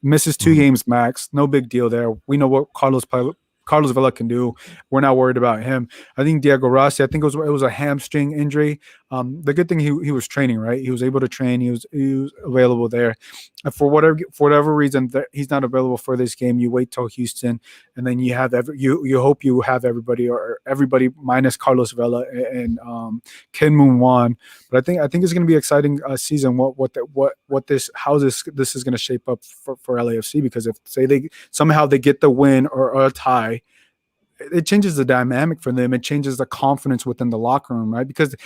A: Misses 2 games max, no big deal there. We know what Carlos Vela can do. We're not worried about him. I think Diego Rossi, I think it was a hamstring injury. The good thing he was training, right? He was able to train. He was available there. For whatever reason that he's not available for this game, you wait till Houston, and then you have you hope you have everybody minus Carlos Vela and Ken Moon Wan. But I think it's going to be an exciting season. How this is going to shape up for LAFC, because if they somehow get the win or a tie, it changes the dynamic for them. It changes the confidence within the locker room, right? Because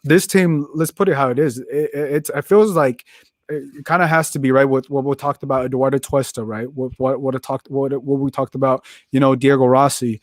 A: this team, let's put it how it is. It feels like it kind of has to be, right, what we talked about Eduard Atuesta, right? What we talked about, Diego Rossi.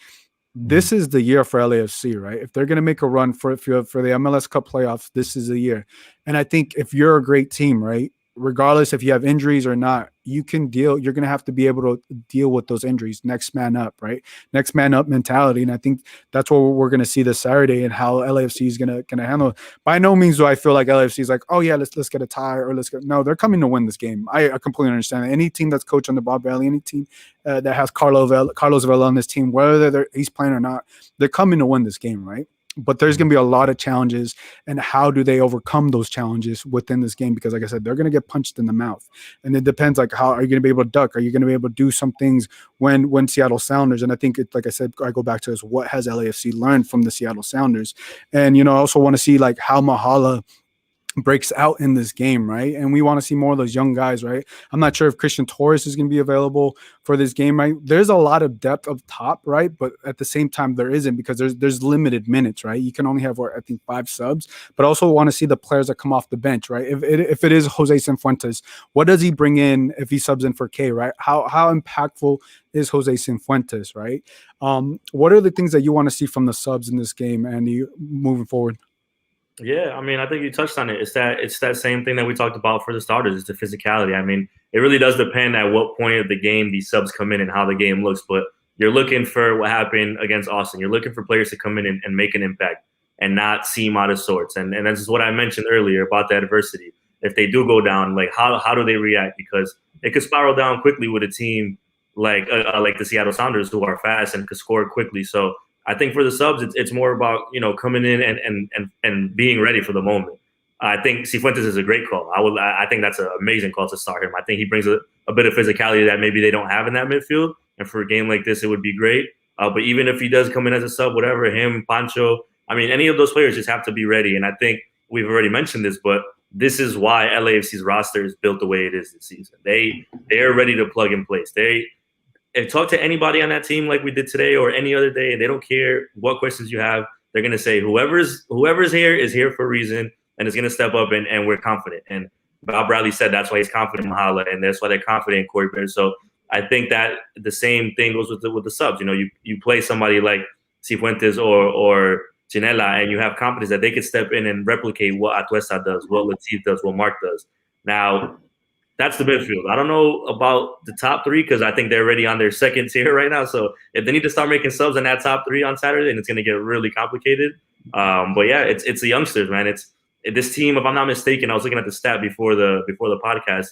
A: This is the year for LAFC, right? If they're going to make a run for the MLS Cup playoffs, this is the year. And I think if you're a great team, right, regardless if you have injuries or not, you're going to have to be able to deal with those injuries. Next man up, right? Next man up mentality. And I think that's what we're going to see this Saturday, and how LAFC is going to handle it. By no means do I feel like LAFC is like, oh yeah, let's get a tie, or no, they're coming to win this game. I completely understand that. Any team that's coached under Bob Bailey, any team that has Carlos Vela on this team, whether he's playing or not, they're coming to win this game, right? But there's going to be a lot of challenges, and how do they overcome those challenges within this game? Because like I said, they're going to get punched in the mouth, and it depends, like, how are you going to be able to duck? Are you going to be able to do some things when Seattle Sounders? And I think like I said, I go back to this, what has LAFC learned from the Seattle Sounders? And, I also want to see like how Mahala breaks out in this game, right? And we want to see more of those young guys, right? I'm not sure if Christian Torres is going to be available for this game, right? There's a lot of depth up top, right? But at the same time, there isn't, because there's limited minutes, right? You can only have, I think, 5 subs, but also want to see the players that come off the bench, right? If it is Jose Cifuentes, what does he bring in if he subs in for K, right? How impactful is Jose Cifuentes, right? What are the things that you want to see from the subs in this game, Andy, moving forward?
B: Yeah, I mean, I think you touched on it. It's that same thing that we talked about for the starters. It's the physicality. I mean, it really does depend at what point of the game these subs come in and how the game looks. But you're looking for what happened against Austin. You're looking for players to come in and make an impact and not seem out of sorts. And this is what I mentioned earlier about the adversity. If they do go down, like how do they react? Because it could spiral down quickly with a team like the Seattle Sounders, who are fast and could score quickly. So I think for the subs, it's more about, coming in and being ready for the moment. I think Cifuentes is a great call. I think that's an amazing call to start him. I think he brings a bit of physicality that maybe they don't have in that midfield. And for a game like this, it would be great. But even if he does come in as a sub, whatever, him, Pancho, I mean, any of those players just have to be ready. And I think we've already mentioned this, but this is why LAFC's roster is built the way it is this season. They're ready to plug in place. If talk to anybody on that team like we did today or any other day, and they don't care what questions you have. They're gonna say whoever's here is here for a reason and is gonna step up, and we're confident. And Bob Bradley said that's why he's confident in Mahala, and that's why they're confident in Corey Bear. So I think that the same thing goes with the subs. You know, you play somebody like Cifuentes or Ginella, and you have confidence that they could step in and replicate what Atuesta does, what Latif does, what Mark does. Now, that's the midfield. I don't know about the top three because I think they're already on their second tier right now. So if they need to start making subs in that top three on Saturday, then it's going to get really complicated. But yeah, it's the youngsters, man. It's this team. If I'm not mistaken, I was looking at the stat before the podcast.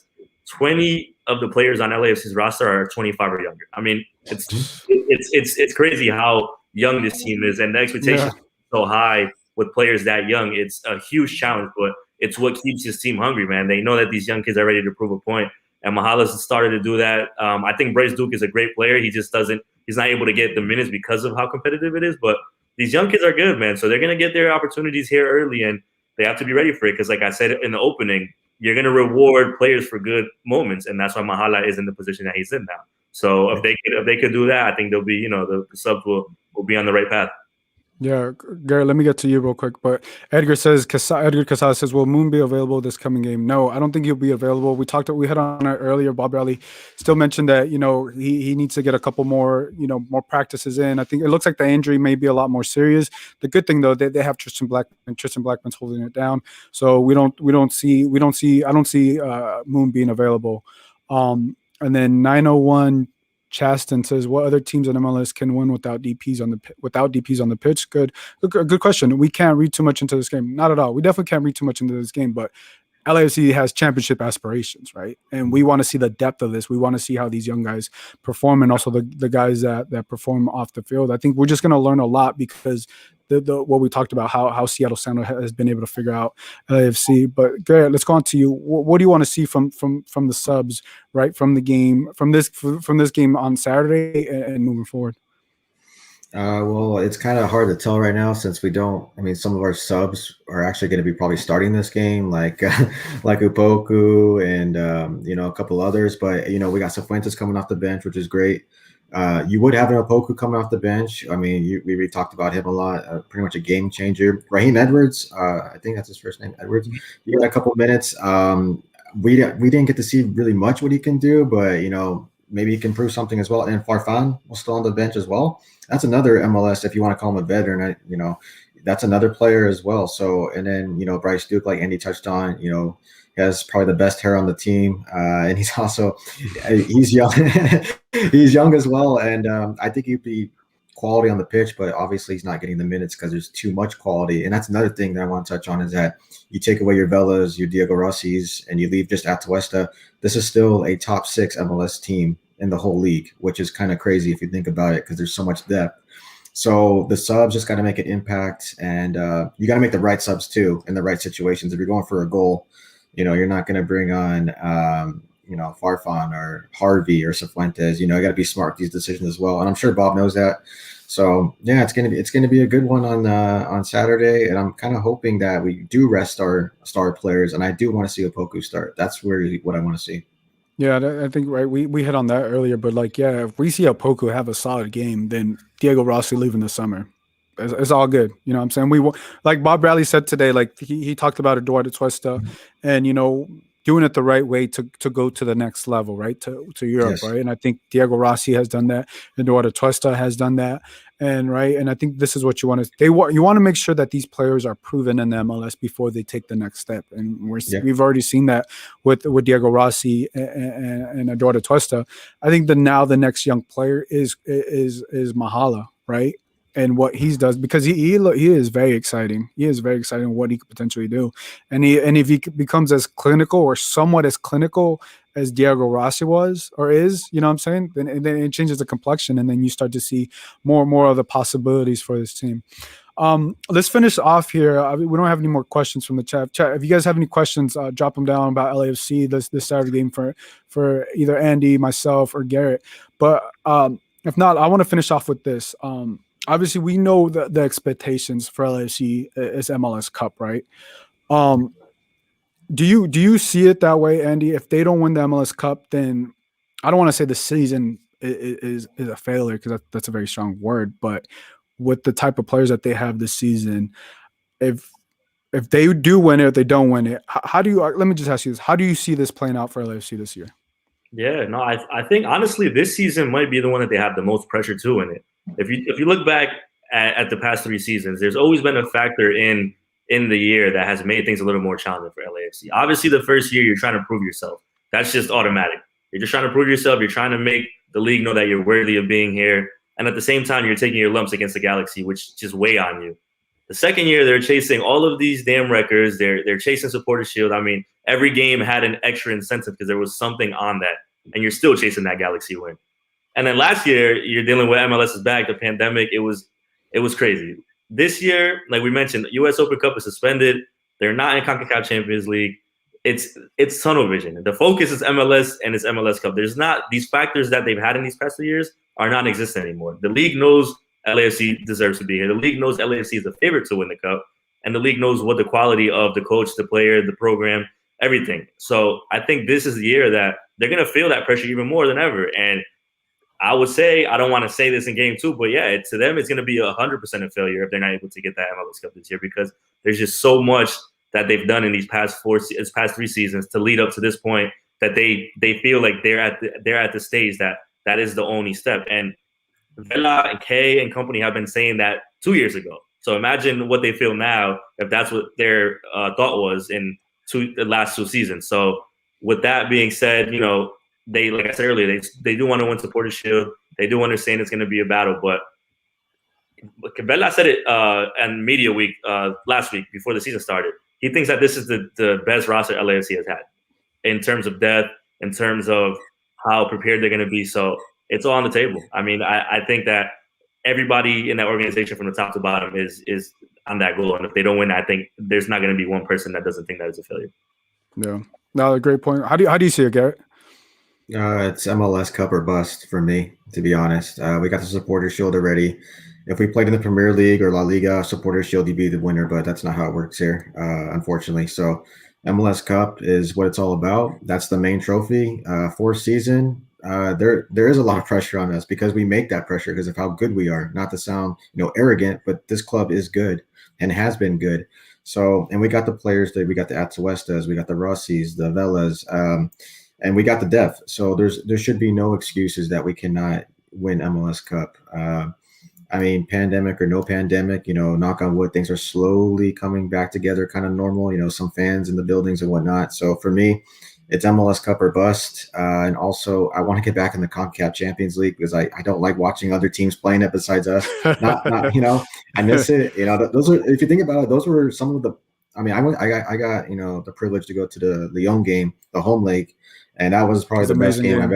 B: 20 of the players on LAFC's roster are 25 or younger. I mean, it's crazy how young this team is, and the expectations are so high with players that young. It's a huge challenge, but it's what keeps his team hungry, man. They know that these young kids are ready to prove a point, and Mahala's started to do that. I think Bryce Duke is a great player. He's not able to get the minutes because of how competitive it is, but these young kids are good, man. So they're going to get their opportunities here early, and they have to be ready for it because, like I said in the opening, you're going to reward players for good moments, and that's why Mahala is in the position that he's in now. So if they could do that, I think they'll be, the subs will be on the right path.
A: Yeah, Garett, let me get to you real quick. But Edgar Casada says, will Moon be available this coming game? No, I don't think he'll be available. We had on it earlier. Bob Bradley still mentioned that, he needs to get a couple more, more practices in. I think it looks like the injury may be a lot more serious. The good thing though, they have Tristan Blackman. Tristan Blackman's holding it down. So I don't see Moon being available. And then 901 Chaston says, what other teams in MLS can win without DPs on the pitch? Good question. We can't read too much into this game. Not at all. We definitely can't read too much into this game, but LAFC has championship aspirations, right? And we want to see the depth of this. We want to see how these young guys perform, and also the guys that perform off the field. I think we're just going to learn a lot because what we talked about, how Seattle Sounders has been able to figure out LAFC. But Garett, let's go on to you. What do you want to see from the subs, right, from the game, from this game on Saturday and moving forward?
C: Well, it's kind of hard to tell right now since some of our subs are actually going to be probably starting this game, like Upoku and a couple others. But we got Cifuentes coming off the bench, which is great. You would have an Upoku coming off the bench. I mean, we already talked about him a lot. Pretty much a game changer. Raheem Edwards, I think that's his first name, Edwards. He got a couple minutes. We didn't get to see really much what he can do, but maybe he can prove something as well. And Farfan was still on the bench as well. That's another MLS, if you want to call him a veteran, that's another player as well. So, and then, Bryce Duke, like Andy touched on, he has probably the best hair on the team. And he's young. He's young as well. And I think he'd be quality on the pitch, but obviously he's not getting the minutes because there's too much quality. And that's another thing that I want to touch on is that you take away your Velas, your Diego Rossi's, and you leave just Atuesta. This is still a top 6 MLS team in the whole league, which is kind of crazy if you think about it because there's so much depth. So the subs just got to make an impact, and you got to make the right subs too in the right situations. If you're going for a goal, you're not going to bring on Farfan or Harvey or Cifuentes. You got to be smart with these decisions as well, and I'm sure Bob knows that. So yeah, it's gonna be a good one on Saturday, and I'm kind of hoping that we do rest our star players, and I do want to see Opoku start. That's really what I want to see.
A: Yeah, I think right. We hit on that earlier, but if we see Opoku have a solid game, then Diego Rossi leaving this summer, it's all good. You know what I'm saying? We like Bob Bradley said today, like he talked about Eduard Atuesta, and doing it the right way to go to the next level, right? To Europe, yes. Right? And I think Diego Rossi has done that. Eduard Atuesta has done that. And right. And I think this is what you want to, you want to make sure that these players are proven in the MLS before they take the next step. And we've already seen that with Diego Rossi and Eduard Atuesta. I think the next young player is Mahala, right? And what he does, because he is very exciting. He is very exciting what he could potentially do. And if he becomes as clinical or somewhat as clinical as Diego Rossi was or is, you know what I'm saying? Then it changes the complexion, and then you start to see more of the possibilities for this team. Let's finish off here. We don't have any more questions from the chat. If you guys have any questions, drop them down about LAFC this Saturday game for either Andy, myself, or Garett. But if not, I want to finish off with this. Obviously, we know the expectations for LAFC is MLS Cup, right? Do you see it that way, Andy? If they don't win the MLS Cup, then I don't want to say the season is a failure, because that's a very strong word. But with the type of players that they have this season, if they do win it, if they don't win it, how do you? Let me just ask you this: how do you see this playing out for LAFC this year?
B: Yeah, no, I think honestly this season might be the one that they have the most pressure to in it. If you look back at the past 3 seasons, there's always been a factor in the year that has made things a little more challenging for LAFC. Obviously, the first year you're trying to prove yourself. That's just automatic. You're just trying to prove yourself. You're trying to make the league know that you're worthy of being here. And at the same time, you're taking your lumps against the Galaxy, which just weigh on you. The second year, they're chasing all of these damn records. They're chasing Supporters Shield. I mean, every game had an extra incentive because there was something on that, and you're still chasing that Galaxy win. And then last year, you're dealing with MLS's back, the pandemic. It was crazy. This year, like we mentioned, U.S. Open Cup is suspended. They're not in CONCACAF Champions League. It's tunnel vision. The focus is MLS and it's MLS Cup. There's not these factors that they've had in these past 2 years are non-existent anymore. The league knows LAFC deserves to be here. The league knows LAFC is the favorite to win the cup, and the league knows what the quality of the coach, the player, the program, everything. So I think this is the year that they're going to feel that pressure even more than ever. And I would say, I don't want to say this in game 2, but yeah, to them, it's going to be 100% a failure if they're not able to get that MLS Cup this year, because there's just so much that they've done in these past 3 seasons to lead up to this point that they feel like they're at the stage that is the only step. And Vela and Kay and company have been saying that 2 years ago. So imagine what they feel now if that's what their thought was in the last 2 seasons. So with that being said, they, like I said earlier, they do want to win Supporters Shield. They do understand it's going to be a battle, but Vela said it in Media Week last week before the season started. He thinks that this is the best roster LAFC has had in terms of depth, in terms of how prepared they're going to be. So it's all on the table. I mean, I think that everybody in that organization from the top to bottom is on that goal. And if they don't win, I think there's not going to be one person that doesn't think that is a failure.
A: Yeah. No, a great point. How do you see it, Garett?
C: It's MLS Cup or bust for me, to be honest. We got the Supporters Shield already. If we played in the Premier League or La Liga, Supporters Shield, you'd be the winner, but that's not how it works here, unfortunately. So MLS Cup is what it's all about. That's the main trophy. For season, there is a lot of pressure on us because we make that pressure because of how good we are. Not to sound arrogant, but this club is good and has been good. So, and we got the players that we got the Atuestas, we got the Rossis, the Velas, and we got the depth. So there should be no excuses that we cannot win MLS Cup. I mean, pandemic or no pandemic, knock on wood, things are slowly coming back together, kind of normal, some fans in the buildings and whatnot. So for me, it's MLS Cup or bust. And also, I want to get back in the CONCACAF Champions League because I don't like watching other teams playing it besides us. Not I miss it. Those are, if you think about it, those were some of the. I mean, I got the privilege to go to the Lyon game, the home leg, and that was probably the best game I've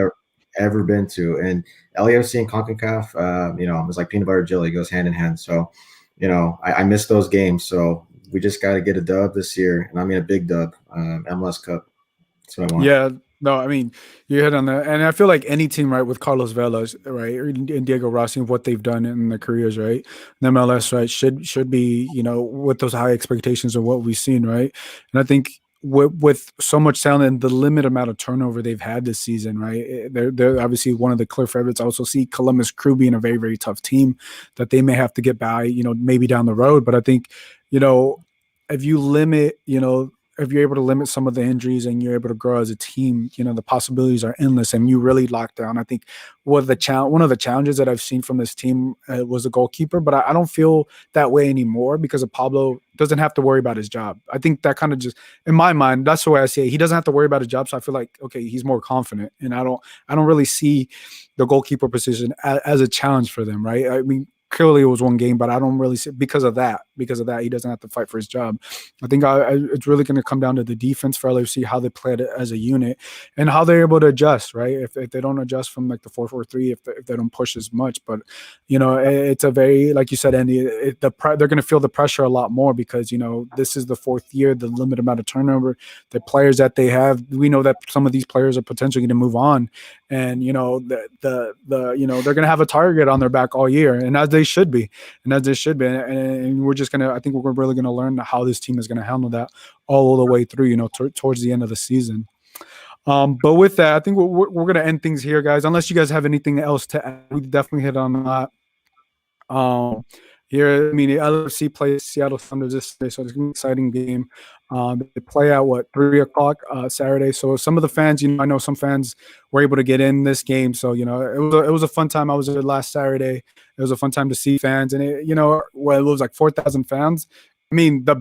C: ever been to. And LAFC and CONCACAF, it was like peanut butter jelly, goes hand in hand. So, I miss those games. So we just got to get a dub this year, and I mean a big dub, MLS Cup. That's what I want.
A: Yeah, no, I mean you hit on that, and I feel like any team, right, with Carlos Velas, right, and Diego Rossi, what they've done in their careers, right, the MLS, right, should be with those high expectations of what we've seen, right, and I think. With so much talent and the limited amount of turnover they've had this season, right? They're obviously one of the clear favorites. I also see Columbus Crew being a very, very tough team that they may have to get by, maybe down the road. But I think, if you limit, if you're able to limit some of the injuries and you're able to grow as a team, the possibilities are endless, and you really lock down. I think one of the challenges that I've seen from this team was a goalkeeper, but I don't feel that way anymore because of Pablo doesn't have to worry about his job. I think that kind of just, in my mind, that's the way I see it. He doesn't have to worry about his job, so I feel like, okay, he's more confident, and I don't really see the goalkeeper position as a challenge for them, right? I mean, clearly it was one game, but I don't really see because of that, he doesn't have to fight for his job. I think it's really going to come down to the defense for LAFC, how they play it as a unit and how they're able to adjust, right? If they don't adjust from like the 4-4-3, if they don't push as much, but it's a very, like you said, Andy, they're going to feel the pressure a lot more because, this is the 4th year, the limited amount of turnover, the players that they have, we know that some of these players are potentially going to move on, and they're going to have a target on their back all year, and as they should be, and we're just I think we're really gonna learn how this team is gonna handle that all the way through, towards the end of the season. But with that, I think we're gonna end things here, guys. Unless you guys have anything else to add, we definitely hit on that. Here, I mean, the LAFC plays Seattle Sounders this Saturday, so it's an exciting game. They play at 3:00 Saturday. So some of the fans, I know some fans were able to get in this game. So it was a fun time. I was there last Saturday. It was a fun time to see fans, and it was like 4,000 fans. I mean, the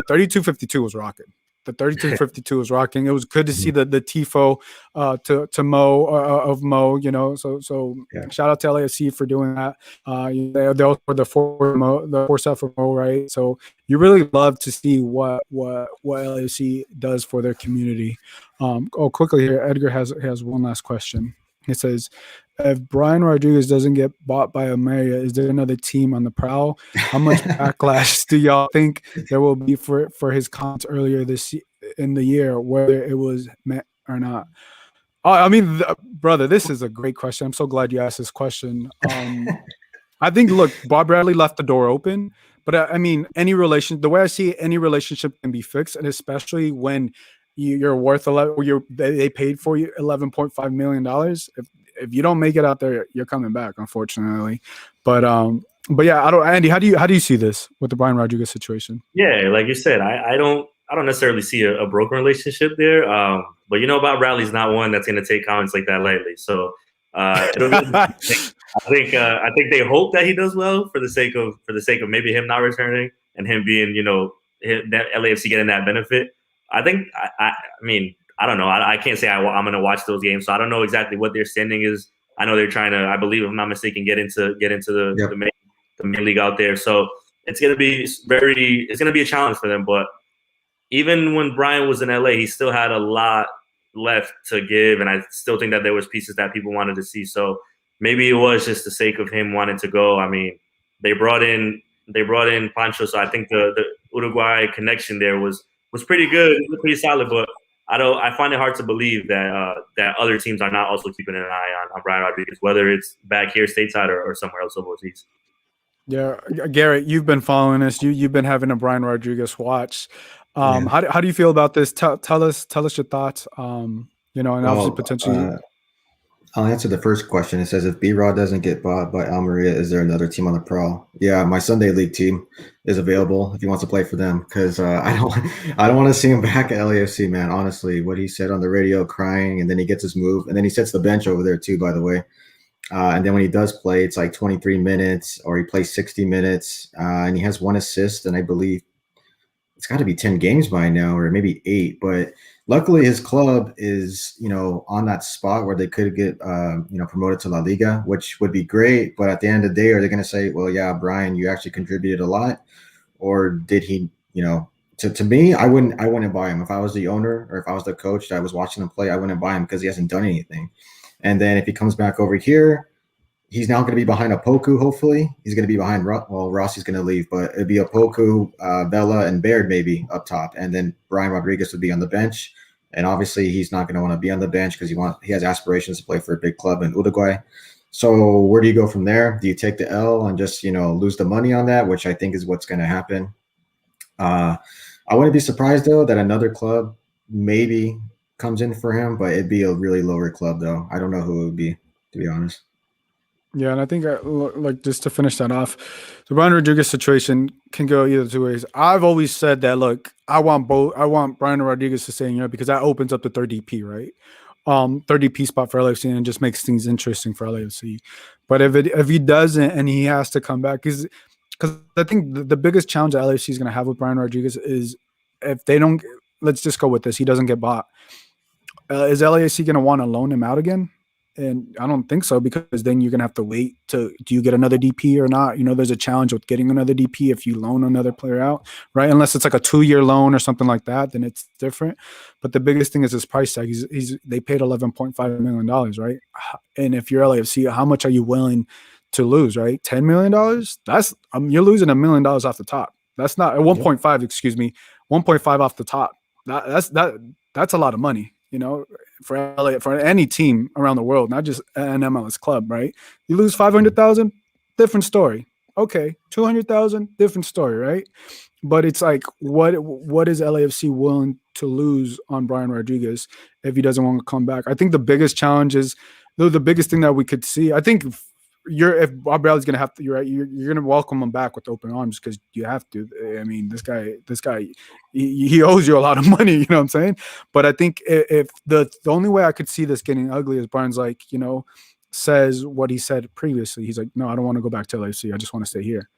A: 3252 was rocking. The 3252 was rocking. It was good to see the tifo to Mo of Mo. So
C: Yeah.
A: shout out to LAFC for doing that. They also were the force out for Mo, right? So you really love to see what LAFC does for their community. Quickly here, Edgar has one last question. He says, if Brian Rodriguez doesn't get bought by America, is there another team on the prowl? How much backlash do y'all think there will be for his comments earlier in the year, whether it was met or not? I mean, brother, this is a great question. I'm so glad you asked this question. I think, look, Bob Bradley left the door open, but I mean, the way I see it, any relationship can be fixed, and especially when you're worth they paid for you $11.5 million. If you don't make it out there, you're coming back, unfortunately. But yeah, Andy, how do you see this with the Brian Rodriguez situation?
B: Yeah, like you said, I don't necessarily see a broken relationship there. But Bob Bradley's not one that's going to take comments like that lightly. So I think they hope that he does well for the sake of maybe him not returning and him being that LAFC getting that benefit. I think I mean, I don't know. I can't say I'm going to watch those games, so I don't know exactly what their standing is. I know they're trying to, I believe, if I'm not mistaken, get into the main league out there. So it's going to be a challenge for them. But even when Brian was in LA, he still had a lot left to give, and I still think that there was pieces that people wanted to see. So maybe it was just the sake of him wanting to go. I mean, they brought in Pancho, so I think the Uruguay connection there was pretty good, pretty solid, but I find it hard to believe that other teams are not also keeping an eye on Brian Rodriguez, whether it's back here stateside or somewhere else overseas.
A: Yeah, Garett, you've been following this. You've been having a Brian Rodriguez watch. How do you feel about this? Tell us your thoughts. And obviously potentially.
C: I'll answer the first question. It says, if B-Rod doesn't get bought by Almeria, is there another team on the prowl? Yeah, my Sunday League team is available if he wants to play for them, because I don't want to see him back at LAFC, man. Honestly, what he said on the radio, crying, and then he gets his move, and then he sets the bench over there too, by the way. And then when he does play, it's like 23 minutes, or he plays 60 minutes, and he has 1 assist, and I believe it's got to be 10 games by now, or maybe 8. But luckily, his club is, on that spot where they could get, promoted to La Liga, which would be great. But at the end of the day, are they going to say, well, yeah, Brian, you actually contributed a lot? Or did he, to me, I wouldn't buy him. If I was the owner or if I was the coach that was watching him play, I wouldn't buy him because he hasn't done anything. And then if he comes back over here, he's now going to be behind Opoku, hopefully. He's going to be behind, Rossi's going to leave, but it'd be Opoku, Vela, and Baird maybe up top. And then Brian Rodriguez would be on the bench. And obviously he's not going to want to be on the bench because he has aspirations to play for a big club in Uruguay. So where do you go from there? Do you take the L and just, lose the money on that, which I think is what's going to happen? I wouldn't be surprised, though, that another club maybe comes in for him, but it'd be a really lower club, though. I don't know who it would be, to be honest.
A: Yeah, and I think just to finish that off, the Brian Rodriguez situation can go either two ways. I've always said that, look, I want Brian Rodriguez to stay in Europe because that opens up the third DP, right? Third DP spot for LAFC, and just makes things interesting for LAFC. But if he doesn't and he has to come back, because I think the biggest challenge that LAFC is going to have with Brian Rodriguez is if they don't, let's just go with this, he doesn't get bought. Is LAFC going to want to loan him out again? And I don't think so, because then you're going to have to wait do you get another DP or not? There's a challenge with getting another DP if you loan another player out, right? Unless it's like a 2-year loan or something like that, then it's different. But the biggest thing is his price tag. They paid $11.5 million, right? And if you're LAFC, how much are you willing to lose, right? $10 million? That's you're losing $1 million off the top. That's not 1.5, excuse me, 1.5 off the top. That's a lot of money, for LA, for any team around the world, not just an MLS club, right? You lose 500,000, different story. Okay, 200,000, different story, right? But it's like, what is LAFC willing to lose on Brian Rodriguez if he doesn't want to come back? I think the biggest challenge is, though, the biggest thing that we could see. I think if Bob Bradley's gonna have to, you're right. You're gonna welcome him back with open arms because you have to. I mean, this guy, he owes you a lot of money. You know what I'm saying? But I think if the only way I could see this getting ugly is Brian's like, says what he said previously. He's like, no, I don't want to go back to LAFC. I just want to stay here.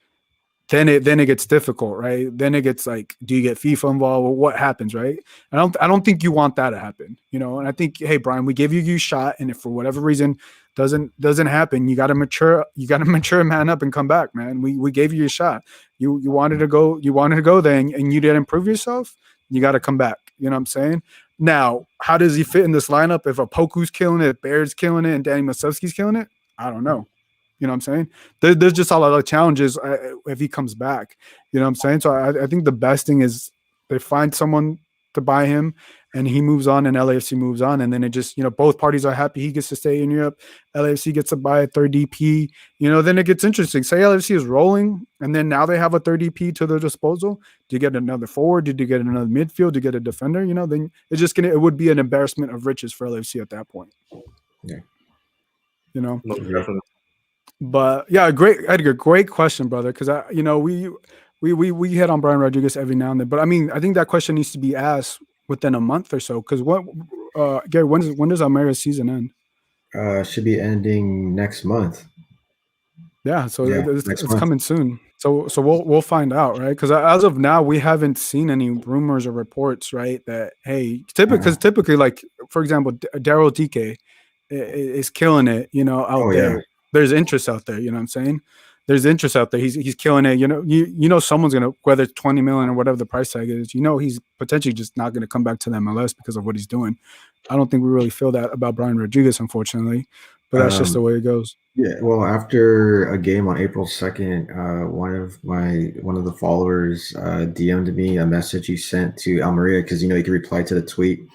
A: Then it gets difficult, right? Then it gets like, do you get FIFA involved? Or what happens, right? I don't think you want that to happen, And I think, hey, Brian, we give you your shot, and if for whatever reason doesn't happen, you got to mature. You got to mature, man up, and come back, man. We gave you your shot. You wanted to go. You wanted to go there, and you didn't improve yourself. You got to come back. You know what I'm saying? Now, how does he fit in this lineup? If Apoku's killing it, Baird's killing it, and Danny Masewski's killing it, I don't know. You know what I'm saying? There's just a lot of challenges if he comes back. You know what I'm saying? So I think the best thing is they find someone to buy him and he moves on and LAFC moves on. And then it just, both parties are happy. He gets to stay in Europe. LAFC gets to buy a third DP. Then it gets interesting. Say LAFC is rolling and then now they have a third DP to their disposal. Do you get another forward? Did you get another midfield? Do you get a defender? Then it would be an embarrassment of riches for LAFC at that point.
C: Yeah.
A: But yeah, Edgar, great question, brother. Because we hit on Brian Rodriguez every now and then, but I mean, I think that question needs to be asked within a month or so. Because Gary, when does Almeria's season end?
C: Should be ending next month.
A: Yeah, so it's coming soon. So we'll find out, right? Because as of now, we haven't seen any rumors or reports, right? That typically, like for example, Daryl DK is killing it, out there. Yeah. There's interest out there, you know what I'm saying? There's interest out there. He's killing it. Someone's gonna, whether it's 20 million or whatever the price tag is, he's potentially just not gonna come back to the MLS because of what he's doing. I don't think we really feel that about Brian Rodriguez, unfortunately, but that's just the way it goes.
C: Yeah. Well, after a game on April 2nd, one of the followers DM'd me a message he sent to Almeria because he could reply to the tweet.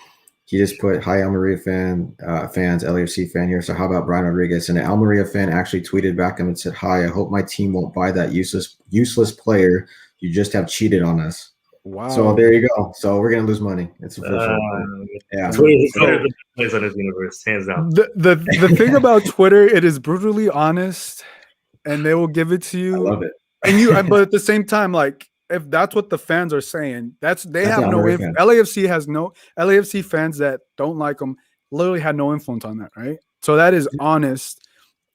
C: He just put, "Hi, Almeria fans, LAFC fan here. So how about Brian Rodriguez?" And an Almeria fan actually tweeted back him and said, "Hi, I hope my team won't buy that useless player. You just have cheated on us." Wow. So there you go. So we're gonna lose money. It's official. Yeah.
B: Twitter plays on this universe, hands down.
A: The thing about Twitter, it is brutally honest, and they will give it to you.
C: I love it.
A: But at the same time, like, if that's what the fans are saying, they have no influence. LAFC fans that don't like them literally had no influence on that, right? So that is honest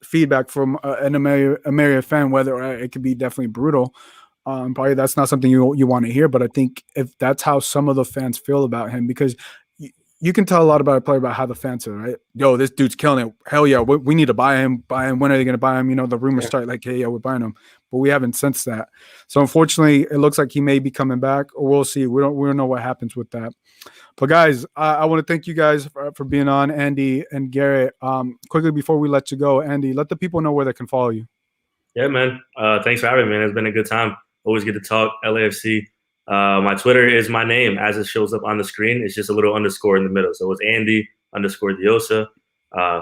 A: feedback from an Almeria fan, whether it could be definitely brutal. Probably that's not something you want to hear, but I think if that's how some of the fans feel about him, because you can tell a lot about a player about how the fans are, right? Yo, this dude's killing it. Hell yeah, we need to buy him. When are they going to buy him? The rumors start like, hey, yeah, we're buying him. But we haven't sensed that. So unfortunately, it looks like he may be coming back, or we'll see. We don't know what happens with that. But guys, I want to thank you guys for being on, Andy and Garrett. Quickly before we let you go, Andy, let the people know where they can follow you.
B: Yeah, man. Thanks for having me, man. It's been a good time. Always get to talk LAFC. My Twitter is my name as it shows up on the screen. It's just a little underscore in the middle. So it's Andy_Deossa.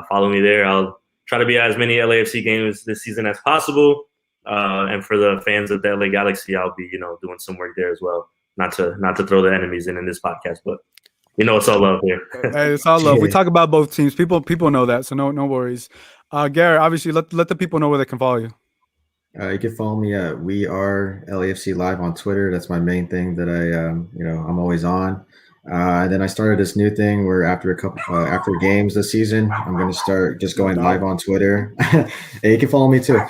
B: Follow me there. I'll try to be at as many LAFC games this season as possible. And for the fans of the LA Galaxy, I'll be, doing some work there as well. Not to throw the enemies in this podcast, but it's all love here.
A: Hey, it's all love. We talk about both teams. People know that, so no worries. Garrett, obviously, let the people know where they can follow you.
C: You can follow me at We Are LAFC Live on Twitter. That's my main thing that I'm always on. And then I started this new thing where after games this season, I'm going to start just going live on Twitter. And you can follow me too.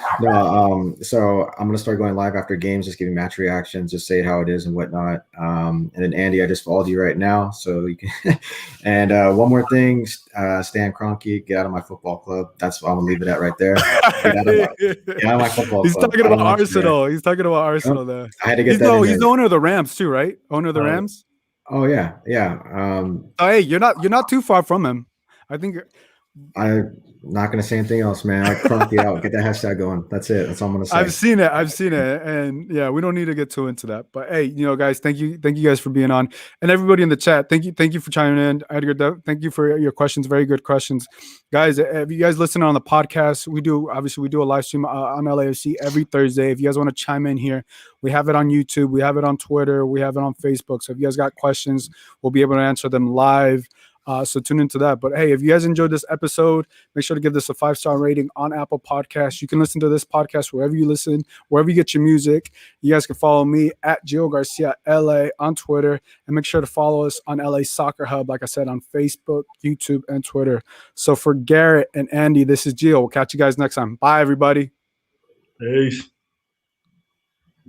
C: So I'm going to start going live after games, just giving match reactions, just say how it is and whatnot. And then Andy, I just followed you right now, so you can. And one more thing, Stan Kroenke, get out of my football club. That's what I'm going to leave it at right there. Get out of my football club.
A: He's talking about Arsenal. He's talking about Arsenal there.
C: I had to get that.
A: He's the owner of the Rams too, right? Owner of the Rams.
C: Oh yeah.
A: Hey, you're not too far from him. I think.
C: Not gonna say anything else, man. I clock you out. Get that hashtag going. That's it. That's all I'm gonna say.
A: I've seen it, and yeah, we don't need to get too into that. But hey, guys, thank you guys for being on, and everybody in the chat, thank you for chiming in. Edgar, thank you for your questions, very good questions, guys. If you guys listen on the podcast, we do a live stream on LAFC every Thursday. If you guys want to chime in here, we have it on YouTube, we have it on Twitter, we have it on Facebook. So if you guys got questions, we'll be able to answer them live. So tune into that. But hey, if you guys enjoyed this episode, make sure to give this a 5-star rating on Apple Podcasts. You can listen to this podcast wherever you listen, wherever you get your music. You guys can follow me at Gio Garcia LA on Twitter, and make sure to follow us on LA Soccer Hub, like I said, on Facebook, YouTube, and Twitter. So for Garrett and Andy, this is Gio. We'll catch you guys next time. Bye, everybody.
B: Peace.